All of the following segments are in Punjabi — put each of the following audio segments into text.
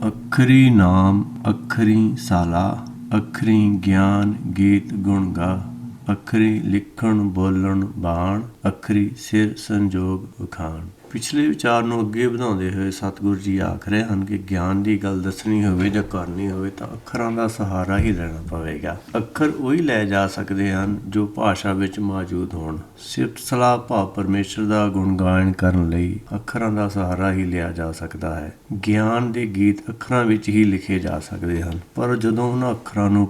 ਅੱਖਰੀ ਨਾਮ ਅੱਖਰੀ ਸਾਲਾ, ਅੱਖਰੀ ਗਿਆਨ ਗੀਤ ਗੁਣ ਗਾ, ਅੱਖਰੀ ਲਿਖਣ ਬੋਲਣ ਬਾਣ, ਅੱਖਰੀ ਸਿਰ ਸੰਜੋਗ ਵਖਾਣ। ਪਿਛਲੇ ਵਿਚਾਰ ਨੂੰ ਅੱਗੇ ਵਧਾਉਂਦੇ ਹੋਏ ਸਤਿਗੁਰੂ ਜੀ ਆਖ ਰਹੇ ਹਨ ਕਿ ਗਿਆਨ ਦੀ ਗੱਲ ਦੱਸਣੀ ਹੋਵੇ ਜਾਂ ਕਰਨੀ ਹੋਵੇ ਤਾਂ ਅੱਖਰਾਂ ਦਾ ਸਹਾਰਾ ਹੀ ਲੈਣਾ ਪਵੇਗਾ। ਅੱਖਰ ਉਹੀ ਲੈ ਜਾ ਸਕਦੇ ਹਨ ਜੋ ਭਾਸ਼ਾ ਵਿੱਚ ਮੌਜੂਦ ਹੋਣ। ਸਿਫਤ ਸਲਾਹ ਭਾਵ ਪਰਮੇਸ਼ਰ ਦਾ ਗੁਣਗਾਨ ਕਰਨ ਲਈ ਅੱਖਰਾਂ ਦਾ ਸਹਾਰਾ ਹੀ ਲਿਆ ਜਾ ਸਕਦਾ ਹੈ। ਗਿਆਨ ਦੇ ਗੀਤ ਅੱਖਰਾਂ ਵਿੱਚ ਹੀ ਲਿਖੇ ਜਾ ਸਕਦੇ ਹਨ, ਪਰ ਜਦੋਂ ਉਹਨਾਂ ਅੱਖਰਾਂ ਨੂੰ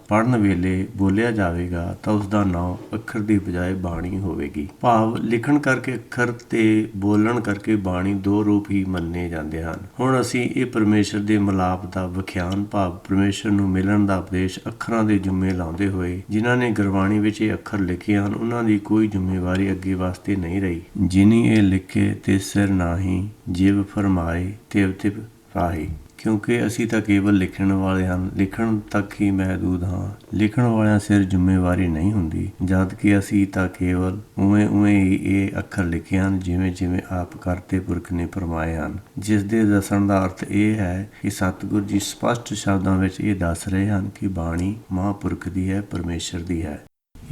ਪੜ੍ਹਨ ਵੇਲੇ ਬੋਲਿਆ ਜਾਵੇਗਾ ਤਾਂ ਉਸ ਦਾ ਨਾਮ ਅੱਖਰ ਦੀ ਬਜਾਏ ਬਾਣੀ ਹੋਵੇਗੀ। ਭਾਵ ਲਿਖਣ ਕਰਕੇ ਅੱਖਰ ਤੇ ਬੋਲਣ ਕਰਕੇ ਬਾਣੀ ਦੋ ਰੂਪ ਹੀ ਮੰਨੇ ਜਾਂਦੇ ਹਨ। ਹੁਣ ਅਸੀਂ ਇਹ ਪਰਮੇਸ਼ਰ ਦੇ ਮਿਲਾਪ ਦਾ ਵਿਖਿਆਨ ਭਾਵ ਪਰਮੇਸ਼ਰ ਨੂੰ ਮਿਲਣ ਦਾ ਉਪਦੇਸ਼ ਅੱਖਰਾਂ ਦੇ ਜੁੰਮੇ ਲਾਉਂਦੇ ਹੋਏ ਜਿਨ੍ਹਾਂ ਨੇ ਗੁਰਬਾਣੀ ਵਿੱਚ ਇਹ ਅੱਖਰ ਲਿਖੇ ਹਨ ਉਹਨਾਂ ਦੀ ਕੋਈ ਜ਼ਿੰਮੇਵਾਰੀ ਅੱਗੇ ਵਾਸਤੇ ਨਹੀਂ ਰਹੀ। ਜਿਨੀ ਇਹ ਲਿਖੇ ਤੇ ਸਿਰ ਨਾਹੀ, ਜਿਵ ਫਰਮਾਏ ਤਿਵ ਤਿਵ ਪਾਹੀ। ਕਿਉਂਕਿ ਅਸੀਂ ਤਾਂ ਕੇਵਲ ਲਿਖਣ ਵਾਲੇ ਹਨ, ਲਿਖਣ ਤੱਕ ਹੀ ਮਹਿਦੂਦ ਹਾਂ। ਲਿਖਣ ਵਾਲਿਆਂ ਸਿਰ ਜ਼ਿੰਮੇਵਾਰੀ ਨਹੀਂ ਹੁੰਦੀ, ਜਦ ਕਿ ਅਸੀਂ ਤਾਂ ਕੇਵਲ ਉਵੇਂ ਹੀ ਇਹ ਅੱਖਰ ਲਿਖੇ ਹਨ ਜਿਵੇਂ ਜਿਵੇਂ ਆਪ ਕਰਤੇ ਪੁਰਖ ਨੇ ਫਰਮਾਏ ਹਨ। ਜਿਸ ਦੇ ਦੱਸਣ ਦਾ ਅਰਥ ਇਹ ਹੈ ਕਿ ਸਤਿਗੁਰੂ ਜੀ ਸਪਸ਼ਟ ਸ਼ਬਦਾਂ ਵਿੱਚ ਇਹ ਦੱਸ ਰਹੇ ਹਨ ਕਿ ਬਾਣੀ ਮਹਾਂਪੁਰਖ ਦੀ ਹੈ, ਪਰਮੇਸ਼ਰ ਦੀ ਹੈ।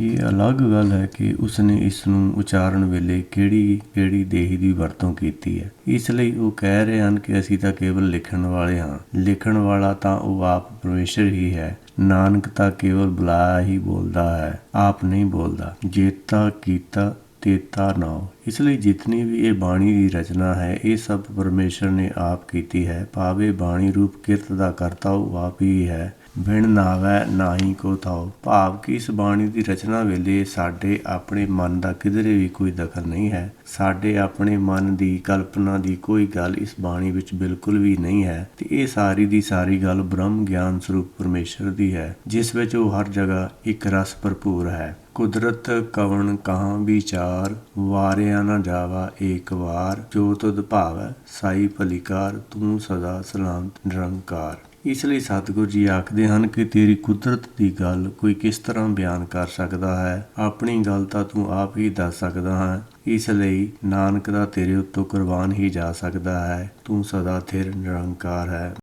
ਇਹ ਅਲੱਗ ਗੱਲ ਹੈ ਕਿ ਉਸਨੇ ਇਸ ਨੂੰ ਉਚਾਰਨ ਵੇਲੇ ਕਿਹੜੀ ਦੇਹੀ ਦੀ ਵਰਤੋਂ ਕੀਤੀ ਹੈ। ਇਸ ਲਈ ਉਹ ਕਹਿ ਰਹੇ ਹਨ ਕਿ ਅਸੀਂ ਤਾਂ ਕੇਵਲ ਲਿਖਣ ਵਾਲੇ ਹਾਂ। ਲਿਖਣ ਵਾਲਾ ਤਾਂ ਉਹ ਆਪ ਪਰਮੇਸ਼ਰ ਹੀ ਹੈ। ਨਾਨਕ ਤਾਂ ਕੇਵਲ ਬੁਲਾਇਆ ਹੀ ਬੋਲਦਾ ਹੈ, ਆਪ ਨਹੀਂ ਬੋਲਦਾ। ਜੇਤਾ ਕੀਤਾ ਤੇਤਾ ਨਾਉ। ਇਸ ਲਈ ਜਿਤਨੀ ਵੀ ਇਹ ਬਾਣੀ ਦੀ ਰਚਨਾ ਹੈ ਇਹ ਸਭ ਪਰਮੇਸ਼ਰ ਨੇ ਆਪ ਕੀਤੀ ਹੈ। ਭਾਵ ਇਹ ਬਾਣੀ ਰੂਪ ਕਿਰਤ ਦਾ ਕਰਤਾ ਉਹ ਆਪ ਹੀ ਹੈ। ਬਿਨ ਨਾਵੈ ਨਾਹੀ ਕੋ ਥਾਉ। ਭਾਵ ਕਿ ਇਸ ਬਾਣੀ ਦੀ ਰਚਨਾ ਵੇਲੇ ਸਾਡੇ ਆਪਣੇ ਮਨ ਦਾ ਕਿਧਰੇ ਵੀ ਕੋਈ ਦਖਲ ਨਹੀਂ ਹੈ। ਸਾਡੇ ਆਪਣੇ ਮਨ ਦੀ ਕਲਪਨਾ ਦੀ ਕੋਈ ਗੱਲ ਇਸ ਬਾਣੀ ਵਿੱਚ ਬਿਲਕੁਲ ਵੀ ਨਹੀਂ ਹੈ ਤੇ ਇਹ ਸਾਰੀ ਦੀ ਸਾਰੀ ਗੱਲ ਬ੍ਰਹਮ ਗਿਆਨ ਸਰੂਪ ਪਰਮੇਸ਼ਰ ਦੀ ਹੈ, ਜਿਸ ਵਿੱਚ ਉਹ ਹਰ ਜਗ੍ਹਾ ਇੱਕ ਰਸ ਭਰਪੂਰ ਹੈ। ਕੁਦਰਤ ਕਵਣ ਕਹਾਂ ਵਿਚਾਰ, ਵਾਰਿਆ ਨਾ ਜਾਵਾ ਏਕ ਵਾਰ, ਜੋ ਤੁਧ ਭਾਵੈ ਸਾਈ ਭਲੀਕਾਰ, ਤੂੰ ਸਦਾ ਸਲਾਮਤ ਨਿਰੰਕਾਰ। ਇਸ ਲਈ ਸਤਿਗੁਰੂ ਜੀ ਆਖਦੇ ਹਨ ਕਿ ਤੇਰੀ ਕੁਦਰਤ ਦੀ ਗੱਲ ਕੋਈ ਕਿਸ ਤਰ੍ਹਾਂ ਬਿਆਨ ਕਰ ਸਕਦਾ ਹੈ। ਆਪਣੀ ਗੱਲ ਤਾਂ ਤੂੰ ਆਪ ਹੀ ਦੱਸ ਸਕਦਾ ਹੈ। ਇਸ ਲਈ ਨਾਨਕ ਦਾ ਤੇਰੇ ਉੱਤੋਂ ਕੁਰਬਾਨ ਹੀ ਜਾ ਸਕਦਾ ਹੈ। ਤੂੰ ਸਦਾ ਥਿਰ ਨਿਰੰਕਾਰ ਹੈ।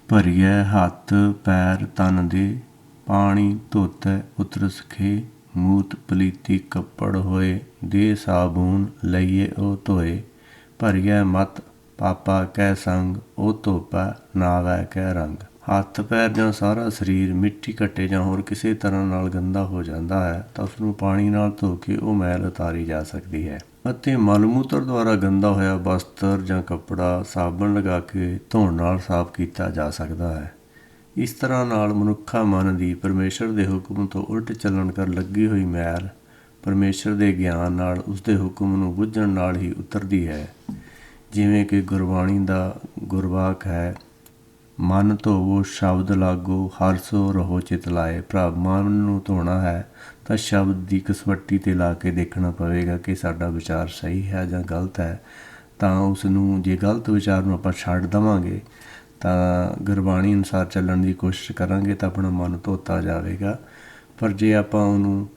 ਭਰੀਐ ਹੱਥ ਪੈਰ ਤਨ ਦੇ, ਪਾਣੀ ਧੋਤੈ ਉਤਰ ਸਖੇ, ਮੂਤ ਪਲੀਤੀ ਕੱਪੜ ਹੋਏ, ਦੇ ਸਾਬੂਨ ਲਈਏ ਉਹ ਧੋਏ। ਭਰੀਐ ਮਤ ਪਾਪਾ ਕਹਿ ਸੰਗ, ਉਹ ਧੋਪੈ ਨਾਵੈ ਕਹਿ ਰੰਗ। ਹੱਥ ਪੈਰ ਜਾਂ ਸਾਰਾ ਸਰੀਰ ਮਿੱਟੀ ਘੱਟੇ ਜਾਂ ਹੋਰ ਕਿਸੇ ਤਰ੍ਹਾਂ ਨਾਲ ਗੰਦਾ ਹੋ ਜਾਂਦਾ ਹੈ ਤਾਂ ਉਸਨੂੰ ਪਾਣੀ ਨਾਲ ਧੋ ਕੇ ਉਹ ਮੈਲ ਉਤਾਰੀ ਜਾ ਸਕਦੀ ਹੈ। ਅਤੇ ਮਲ ਮੂਤਰ ਦੁਆਰਾ ਗੰਦਾ ਹੋਇਆ ਵਸਤਰ ਜਾਂ ਕੱਪੜਾ ਸਾਬਣ ਲਗਾ ਕੇ ਧੋਣ ਨਾਲ ਸਾਫ਼ ਕੀਤਾ ਜਾ ਸਕਦਾ ਹੈ। ਇਸ ਤਰ੍ਹਾਂ ਨਾਲ ਮਨੁੱਖਾ ਮਨ ਦੀ ਪਰਮੇਸ਼ਰ ਦੇ ਹੁਕਮ ਤੋਂ ਉਲਟ ਚੱਲਣ ਕਰ ਲੱਗੀ ਹੋਈ ਮੈਲ ਪਰਮੇਸ਼ਰ ਦੇ ਗਿਆਨ ਨਾਲ ਉਸਦੇ ਹੁਕਮ ਨੂੰ ਬੁੱਝਣ ਨਾਲ ਹੀ ਉਤਰਦੀ ਹੈ। ਜਿਵੇਂ ਕਿ ਗੁਰਬਾਣੀ ਦਾ ਗੁਰਵਾਕ ਹੈ, ਮਨ ਧੋਵੋ ਸ਼ਬਦ ਲਾਗੋ, ਹਰਿ ਸੋ ਰਹੋ ਚਿਤ ਲਾਏ। ਭਰਾ ਮਨ ਨੂੰ ਧੋਣਾ ਹੈ ਤਾਂ ਸ਼ਬਦ ਦੀ ਕਸਵੱਟੀ 'ਤੇ ਲਾ ਕੇ ਦੇਖਣਾ ਪਵੇਗਾ ਕਿ ਸਾਡਾ ਵਿਚਾਰ ਸਹੀ ਹੈ ਜਾਂ ਗਲਤ ਹੈ। ਤਾਂ ਉਸ ਨੂੰ ਜੇ ਗਲਤ ਵਿਚਾਰ ਨੂੰ ਆਪਾਂ ਛੱਡ ਦੇਵਾਂਗੇ ਤਾਂ ਗੁਰਬਾਣੀ ਅਨੁਸਾਰ ਚੱਲਣ ਦੀ ਕੋਸ਼ਿਸ਼ ਕਰਾਂਗੇ ਤਾਂ ਆਪਣਾ ਮਨ ਧੋਤਾ ਜਾਵੇਗਾ। ਪਰ ਜੇ ਆਪਾਂ ਉਹਨੂੰ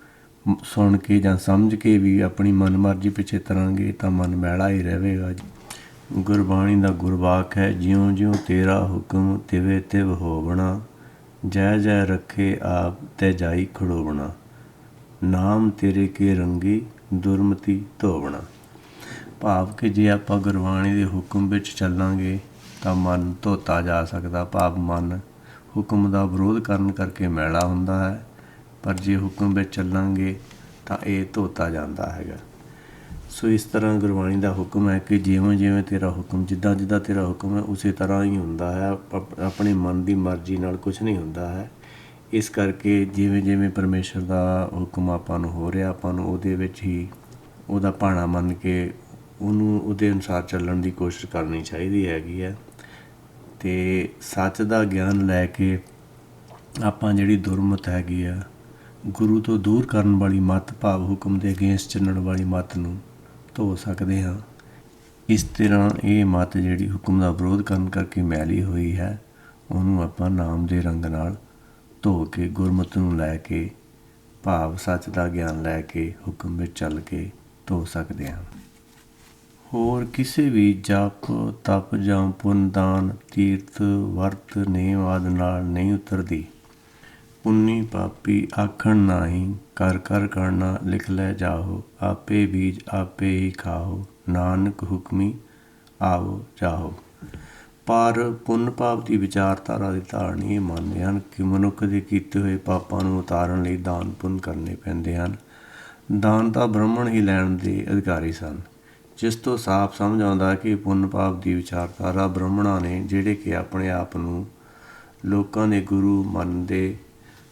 ਸੁਣ ਕੇ ਜਾਂ ਸਮਝ ਕੇ ਵੀ ਆਪਣੀ ਮਨਮਰਜ਼ੀ ਪਿੱਛੇ ਤੁਰਾਂਗੇ ਤਾਂ ਮਨ ਮੈਲਾ ਹੀ ਰਹੇਗਾ। ਗੁਰਬਾਣੀ ਦਾ ਗੁਰਵਾਕ ਹੈ, ਜਿਉਂ ਜਿਉਂ ਤੇਰਾ ਹੁਕਮ ਤਿਵੇਂ ਤਿਵ ਹੋਵਣਾ, ਜੈ ਜੈ ਰੱਖੇ ਆਪ ਤੈ ਜਾਈ ਖੜੋਵਣਾ, ਨਾਮ ਤੇਰੇ ਕੇ ਰੰਗੀ ਦੁਰਮਤੀ ਧੋਵਣਾ। ਭਾਵ ਕਿ ਜੇ ਆਪਾਂ ਗੁਰਬਾਣੀ ਦੇ ਹੁਕਮ ਵਿੱਚ ਚੱਲਾਂਗੇ ਤਾਂ ਮਨ ਧੋਤਾ ਜਾ ਸਕਦਾ। ਭਾਵ ਮਨ ਹੁਕਮ ਦਾ ਵਿਰੋਧ ਕਰਨ ਕਰਕੇ ਮੈਲਾ ਹੁੰਦਾ ਹੈ, ਪਰ ਜੇ ਹੁਕਮ ਵਿੱਚ ਚੱਲਾਂਗੇ ਤਾਂ ਇਹ ਧੋਤਾ ਜਾਂਦਾ ਹੈਗਾ। ਸੋ ਇਸ ਤਰ੍ਹਾਂ ਗੁਰਬਾਣੀ ਦਾ ਹੁਕਮ ਹੈ ਕਿ ਜਿਵੇਂ ਜਿਵੇਂ ਤੇਰਾ ਹੁਕਮ, ਜਿੱਦਾਂ ਜਿੱਦਾਂ ਤੇਰਾ ਹੁਕਮ ਹੈ ਉਸੇ ਤਰ੍ਹਾਂ ਹੀ ਹੁੰਦਾ ਹੈ। ਆਪਣੇ ਮਨ ਦੀ ਮਰਜ਼ੀ ਨਾਲ ਕੁਛ ਨਹੀਂ ਹੁੰਦਾ ਹੈ। ਇਸ ਕਰਕੇ ਜਿਵੇਂ ਜਿਵੇਂ ਪਰਮੇਸ਼ਰ ਦਾ ਹੁਕਮ ਆਪਾਂ ਨੂੰ ਹੋ ਰਿਹਾ ਆਪਾਂ ਨੂੰ ਉਹਦੇ ਵਿੱਚ ਹੀ ਉਹਦਾ ਭਾਣਾ ਮੰਨ ਕੇ ਉਹਨੂੰ ਉਹਦੇ ਅਨੁਸਾਰ ਚੱਲਣ ਦੀ ਕੋਸ਼ਿਸ਼ ਕਰਨੀ ਚਾਹੀਦੀ ਹੈਗੀ ਹੈ। ਅਤੇ ਸੱਚ ਦਾ ਗਿਆਨ ਲੈ ਕੇ ਆਪਾਂ ਜਿਹੜੀ ਦੁਰਮਤ ਹੈਗੀ ਆ ਗੁਰੂ ਤੋਂ ਦੂਰ ਕਰਨ ਵਾਲੀ ਮੱਤ ਭਾਵ ਹੁਕਮ ਦੇ ਅਗੇਂਸਟ ਚੱਲਣ ਵਾਲੀ ਮੱਤ ਨੂੰ ਧੋ ਸਕਦੇ ਹਾਂ। ਇਸ ਤਰ੍ਹਾਂ ਇਹ ਮੱਤ ਜਿਹੜੀ ਹੁਕਮ ਦਾ ਵਿਰੋਧ ਕਰਨ ਕਰਕੇ ਮੈਲੀ ਹੋਈ ਹੈ ਉਹਨੂੰ ਆਪਾਂ ਨਾਮ ਦੇ ਰੰਗ ਨਾਲ ਧੋ ਕੇ ਗੁਰਮਤਿ ਨੂੰ ਲੈ ਕੇ ਭਾਵ ਸੱਚ ਦਾ ਗਿਆਨ ਲੈ ਕੇ ਹੁਕਮ ਵਿੱਚ ਚੱਲ ਕੇ ਧੋ ਸਕਦੇ ਹਾਂ। ਹੋਰ ਕਿਸੇ ਵੀ ਜਪ ਤਪ ਜਾਂ ਪੁੰਨ ਦਾਨ ਤੀਰਥ ਵਰਤ ਨੇਮ ਆਦਿ ਨਾਲ ਨਹੀਂ ਉਤਰਦੀ। ਪੁੰਨੀ ਪਾਪੀ ਆਖਣ ਨਾਹੀਂ, ਕਰ ਕਰ ਕਰਨਾ ਲਿਖ ਲੈ ਜਾਓ। ਆਪੇ ਬੀਜ ਆਪੇ ਹੀ ਖਾਓ, ਨਾਨਕ ਹੁਕਮੀ ਆਓ ਜਾਓ। ਪਰ ਪੁੰਨ ਪਾਪ ਦੀ ਵਿਚਾਰਧਾਰਾ ਦੇ ਧਾਰਨੀ ਇਹ ਮੰਨਦੇ ਹਨ ਕਿ ਮਨੁੱਖ ਦੇ ਕੀਤੇ ਹੋਏ ਪਾਪਾਂ ਨੂੰ ਉਤਾਰਨ ਲਈ ਦਾਨ ਪੁੰਨ ਕਰਨੇ ਪੈਂਦੇ ਹਨ। ਦਾਨ ਤਾਂ ਬ੍ਰਾਹਮਣ ਹੀ ਲੈਣ ਦੇ ਅਧਿਕਾਰੀ ਸਨ, ਜਿਸ ਤੋਂ ਸਾਫ਼ ਸਮਝ ਆਉਂਦਾ ਕਿ ਪੁੰਨ ਪਾਪ ਦੀ ਵਿਚਾਰਧਾਰਾ ਬ੍ਰਾਹਮਣਾਂ ਨੇ, ਜਿਹੜੇ ਕਿ ਆਪਣੇ ਆਪ ਨੂੰ ਲੋਕਾਂ ਦੇ ਗੁਰੂ ਮੰਨਦੇ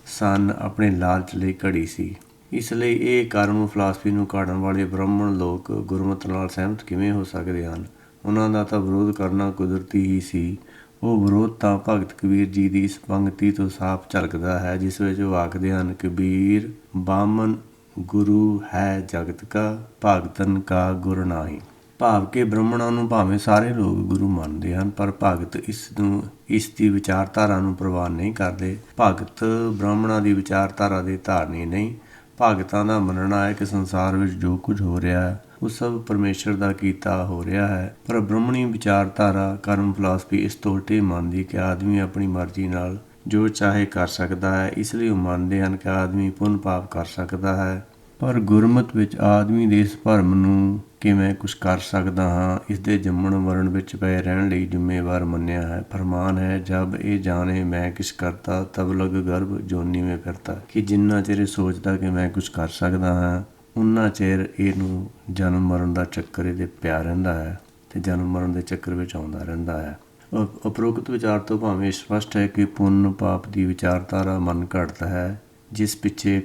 ਸਨ, ਆਪਣੇ ਲਾਲਚ ਲਈ ਘੜੀ ਸੀ। ਇਸ ਲਈ ਇਹ ਕਰਮ ਫਿਲਾਸਫੀ ਨੂੰ ਘਾੜਨ ਵਾਲੇ ਬ੍ਰਾਹਮਣ ਲੋਕ ਗੁਰਮਤਿ ਨਾਲ ਸਹਿਮਤ ਕਿਵੇਂ ਹੋ ਸਕਦੇ ਹਨ? ਉਹਨਾਂ ਦਾ ਤਾਂ ਵਿਰੋਧ ਕਰਨਾ ਕੁਦਰਤੀ ਹੀ ਸੀ। ਉਹ ਵਿਰੋਧ ਤਾਂ ਭਗਤ ਕਬੀਰ ਜੀ ਦੀ ਇਸ ਪੰਕਤੀ ਤੋਂ ਸਾਫ਼ ਝਲਕਦਾ ਹੈ, ਜਿਸ ਵਿੱਚ ਉਹ ਆਖਦੇ ਹਨ, ਕਬੀਰ ਬਾਮਨ ਗੁਰੂ ਹੈ ਜਗਤ ਕਾ, ਭਗਤਨ ਕਾ ਗੁਰ ਨਾਹੀਂ। ਭਾਵ ਕਿ ਬ੍ਰਾਹਮਣਾਂ ਨੂੰ ਭਾਵੇਂ ਸਾਰੇ ਲੋਕ ਗੁਰੂ ਮੰਨਦੇ ਹਨ, ਪਰ ਭਗਤ ਇਸ ਦੀ ਵਿਚਾਰਧਾਰਾ ਨੂੰ ਪ੍ਰਵਾਨ ਨਹੀਂ ਕਰਦੇ। ਭਗਤ ਬ੍ਰਾਹਮਣਾਂ ਦੀ ਵਿਚਾਰਧਾਰਾ ਦੇ ਧਾਰਨੀ ਨਹੀਂ। ਭਗਤਾਂ ਦਾ ਮੰਨਣਾ ਹੈ ਕਿ ਸੰਸਾਰ ਵਿੱਚ ਜੋ ਕੁਝ ਹੋ ਰਿਹਾ ਹੈ ਉਹ ਸਭ ਪਰਮੇਸ਼ਰ ਦਾ ਕੀਤਾ ਹੋ ਰਿਹਾ ਹੈ। ਪਰ ਬ੍ਰਾਹਮਣੀ ਵਿਚਾਰਧਾਰਾ ਕਰਮ ਫਿਲਾਸਫੀ ਇਸ ਤੋਂ ਉਲਟੇ ਮੰਨਦੀ ਕਿ ਆਦਮੀ ਆਪਣੀ ਮਰਜ਼ੀ ਨਾਲ ਜੋ ਚਾਹੇ ਕਰ ਸਕਦਾ ਹੈ। ਇਸ ਲਈ ਉਹ ਮੰਨਦੇ ਹਨ ਕਿ ਆਦਮੀ ਪੁੰਨ ਪਾਪ ਕਰ ਸਕਦਾ ਹੈ। ਪਰ ਗੁਰਮਤਿ ਵਿੱਚ ਆਦਮੀ ਦੇ ਇਸ ਭਰਮ ਨੂੰ ਕਿ ਮੈਂ ਕੁਛ ਕਰ ਸਕਦਾ ਹਾਂ, ਇਸ ਦੇ ਜੰਮਣ ਮਰਨ ਵਿੱਚ ਪਏ ਰਹਿਣ ਲਈ ਜ਼ਿੰਮੇਵਾਰ ਮੰਨਿਆ ਹੈ। ਫਰਮਾਨ ਹੈ, ਜਬ ਇਹ ਜਾਣੇ ਮੈਂ ਕਿਛ ਕਰਤਾ, ਤਬ ਲਗ ਗਰਭ ਜੋਨੀ ਮੈਂ ਫਿਰਤਾ। ਕਿ ਜਿੰਨਾ ਚਿਰ ਇਹ ਸੋਚਦਾ ਕਿ ਮੈਂ ਕੁਛ ਕਰ ਸਕਦਾ ਹਾਂ, ਉਨਾ ਚਿਰ ਇਹਨੂੰ ਜਨਮ ਮਰਨ ਦਾ ਚੱਕਰ ਇਹਦੇ ਪਿਆ ਰਹਿੰਦਾ ਹੈ ਅਤੇ ਜਨਮ ਮਰਨ ਦੇ ਚੱਕਰ ਵਿੱਚ ਆਉਂਦਾ ਰਹਿੰਦਾ ਹੈ। ਉਪਰੋਕਤ ਵਿਚਾਰ ਤੋਂ ਭਾਵੇਂ ਸਪਸ਼ਟ ਹੈ ਕਿ ਪੁੰਨ ਪਾਪ ਦੀ ਵਿਚਾਰਧਾਰਾ ਮਨ ਘੜਤ ਹੈ, ਜਿਸ ਪਿੱਛੇ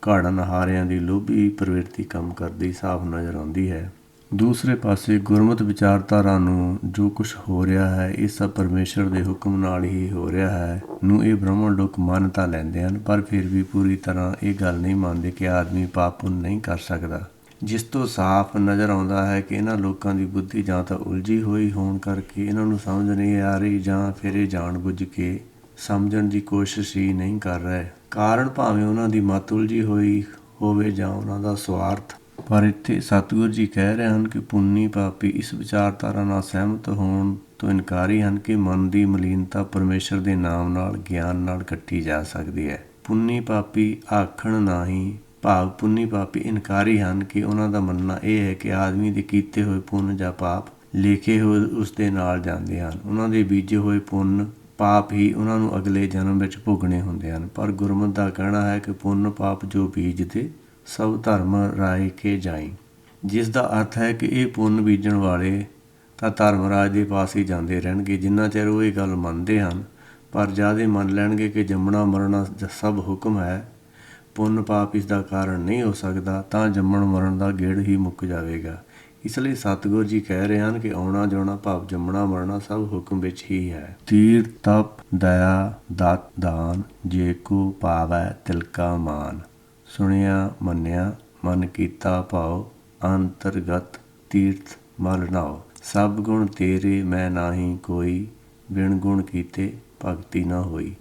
ਘਾੜਨਹਾਰਿਆਂ ਦੀ ਲੋਭੀ ਪ੍ਰਵਿਰਤੀ ਕੰਮ ਕਰਦੀ ਸਾਫ਼ ਨਜ਼ਰ ਆਉਂਦੀ ਹੈ। ਦੂਸਰੇ ਪਾਸੇ ਗੁਰਮਤਿ ਵਿਚਾਰਧਾਰਾ ਨੂੰ ਜੋ ਕੁਛ ਹੋ ਰਿਹਾ ਹੈ ਇਹ ਸਭ ਪਰਮੇਸ਼ਰ ਦੇ ਹੁਕਮ ਨਾਲ ਹੀ ਹੋ ਰਿਹਾ ਹੈ ਨੂੰ ਇਹ ਬ੍ਰਾਹਮਣ ਲੋਕ ਮੰਨ ਤਾਂ ਲੈਂਦੇ ਹਨ, ਪਰ ਫਿਰ ਵੀ ਪੂਰੀ ਤਰ੍ਹਾਂ ਇਹ ਗੱਲ ਨਹੀਂ ਮੰਨਦੇ ਕਿ ਆਦਮੀ ਪਾਪ ਪੁੰਨ ਨਹੀਂ ਕਰ ਸਕਦਾ, ਜਿਸ ਤੋਂ ਸਾਫ਼ ਨਜ਼ਰ ਆਉਂਦਾ ਹੈ ਕਿ ਇਹਨਾਂ ਲੋਕਾਂ ਦੀ ਬੁੱਧੀ ਜਾਂ ਤਾਂ ਉਲਝੀ ਹੋਈ ਹੋਣ ਕਰਕੇ ਇਹਨਾਂ ਨੂੰ ਸਮਝ ਨਹੀਂ ਆ ਰਹੀ, ਜਾਂ ਫਿਰ ਇਹ ਜਾਣ ਬੁੱਝ ਕੇ ਸਮਝਣ ਦੀ ਕੋਸ਼ਿਸ਼ ਹੀ ਨਹੀਂ ਕਰ ਰਹੇ। ਕਾਰਨ ਭਾਵੇਂ ਉਹਨਾਂ ਦੀ ਮੱਤ ਉਲਝੀ ਹੋਈ ਹੋਵੇ ਜਾਂ ਉਹਨਾਂ ਦਾ ਸਵਾਰਥ। ਪਰ ਇੱਥੇ ਸਤਿਗੁਰੂ ਜੀ ਕਹਿ ਰਹੇ ਹਨ ਕਿ ਪੁੰਨੀ ਪਾਪੀ ਇਸ ਵਿਚਾਰਧਾਰਾ ਨਾਲ ਸਹਿਮਤ ਹੋਣ ਤੋਂ ਇਨਕਾਰੀ ਹਨ ਕਿ ਮਨ ਦੀ ਮਲੀਨਤਾ ਪਰਮੇਸ਼ਰ ਦੇ ਨਾਮ ਨਾਲ, ਗਿਆਨ ਨਾਲ ਕੱਟੀ ਜਾ ਸਕਦੀ ਹੈ। ਪੁੰਨੀ ਪਾਪੀ ਆਖਣ ਨਾਹੀਂ, ਭਾਵ ਪੁੰਨੀ ਪਾਪੀ ਇਨਕਾਰੀ ਹਨ ਕਿ ਉਹਨਾਂ ਦਾ ਮੰਨਣਾ ਇਹ ਹੈ ਕਿ ਆਦਮੀ ਦੇ ਕੀਤੇ ਹੋਏ ਪੁੰਨ ਜਾਂ ਪਾਪ ਲਿਖੇ ਹੋਏ ਉਸ ਦੇ ਨਾਲ ਜਾਂਦੇ ਹਨ। ਉਹਨਾਂ ਦੇ ਬੀਜੇ ਹੋਏ ਪੁੰਨ ਪਾਪ ਹੀ ਉਹਨਾਂ ਨੂੰ ਅਗਲੇ ਜਨਮ ਵਿੱਚ ਭੋਗਣੇ ਹੁੰਦੇ ਹਨ। ਪਰ ਗੁਰਮਤਿ ਦਾ ਕਹਿਣਾ ਹੈ ਕਿ ਪੁੰਨ ਪਾਪ ਜੋ ਬੀਜਦੇ ਸਭ ਧਰਮ ਰਾਏ ਕੇ ਜਾਈ, ਜਿਸ ਦਾ ਅਰਥ ਹੈ ਕਿ ਇਹ ਪੁੰਨ ਬੀਜਣ ਵਾਲੇ ਤਾਂ ਧਰਮਰਾਜ ਦੇ ਪਾਸ ਹੀ ਜਾਂਦੇ ਰਹਿਣਗੇ ਜਿੰਨਾ ਚਿਰ ਉਹ ਇਹ ਗੱਲ ਮੰਨਦੇ ਹਨ। ਪਰ ਜਦ ਇਹ ਮੰਨ ਲੈਣਗੇ ਕਿ ਜੰਮਣਾ ਮਰਨਾ ਸਭ ਹੁਕਮ ਹੈ, ਪੁੰਨ ਪਾਪ ਇਸ ਦਾ ਕਾਰਨ ਨਹੀਂ ਹੋ ਸਕਦਾ, ਤਾਂ ਜੰਮਣ ਮਰਨ ਦਾ ਗੇੜ ਹੀ ਮੁੱਕ ਜਾਵੇਗਾ। ਇਸ ਲਈ ਸਤਿਗੁਰੂ ਜੀ ਕਹਿ ਰਹੇ ਹਨ ਕਿ ਆਉਣਾ ਜਾਣਾ ਭਾਵ ਜੰਮਣਾ ਮਰਨਾ ਸਭ ਹੁਕਮ ਵਿੱਚ ਹੀ ਹੈ। ਤੀਰਥ ਤਪ ਦਇਆ ਦਤ ਦਾਨ, ਜੇ ਕੋ ਪਾਵੈ ਤਿਲਕਾ ਮਾਨ। ਸੁਣਿਆ ਮੰਨਿਆ ਮਨ ਕੀਤਾ ਭਾਉ, ਅੰਤਰਗਤ ਤੀਰਥ ਮਲ ਨਾਉ। ਸਭ ਗੁਣ ਤੇਰੇ ਮੈਂ ਨਾਹੀਂ ਕੋਈ, ਬਿਨ ਗੁਣ ਕੀਤੇ ਭਗਤੀ ਨਾ ਹੋਈ।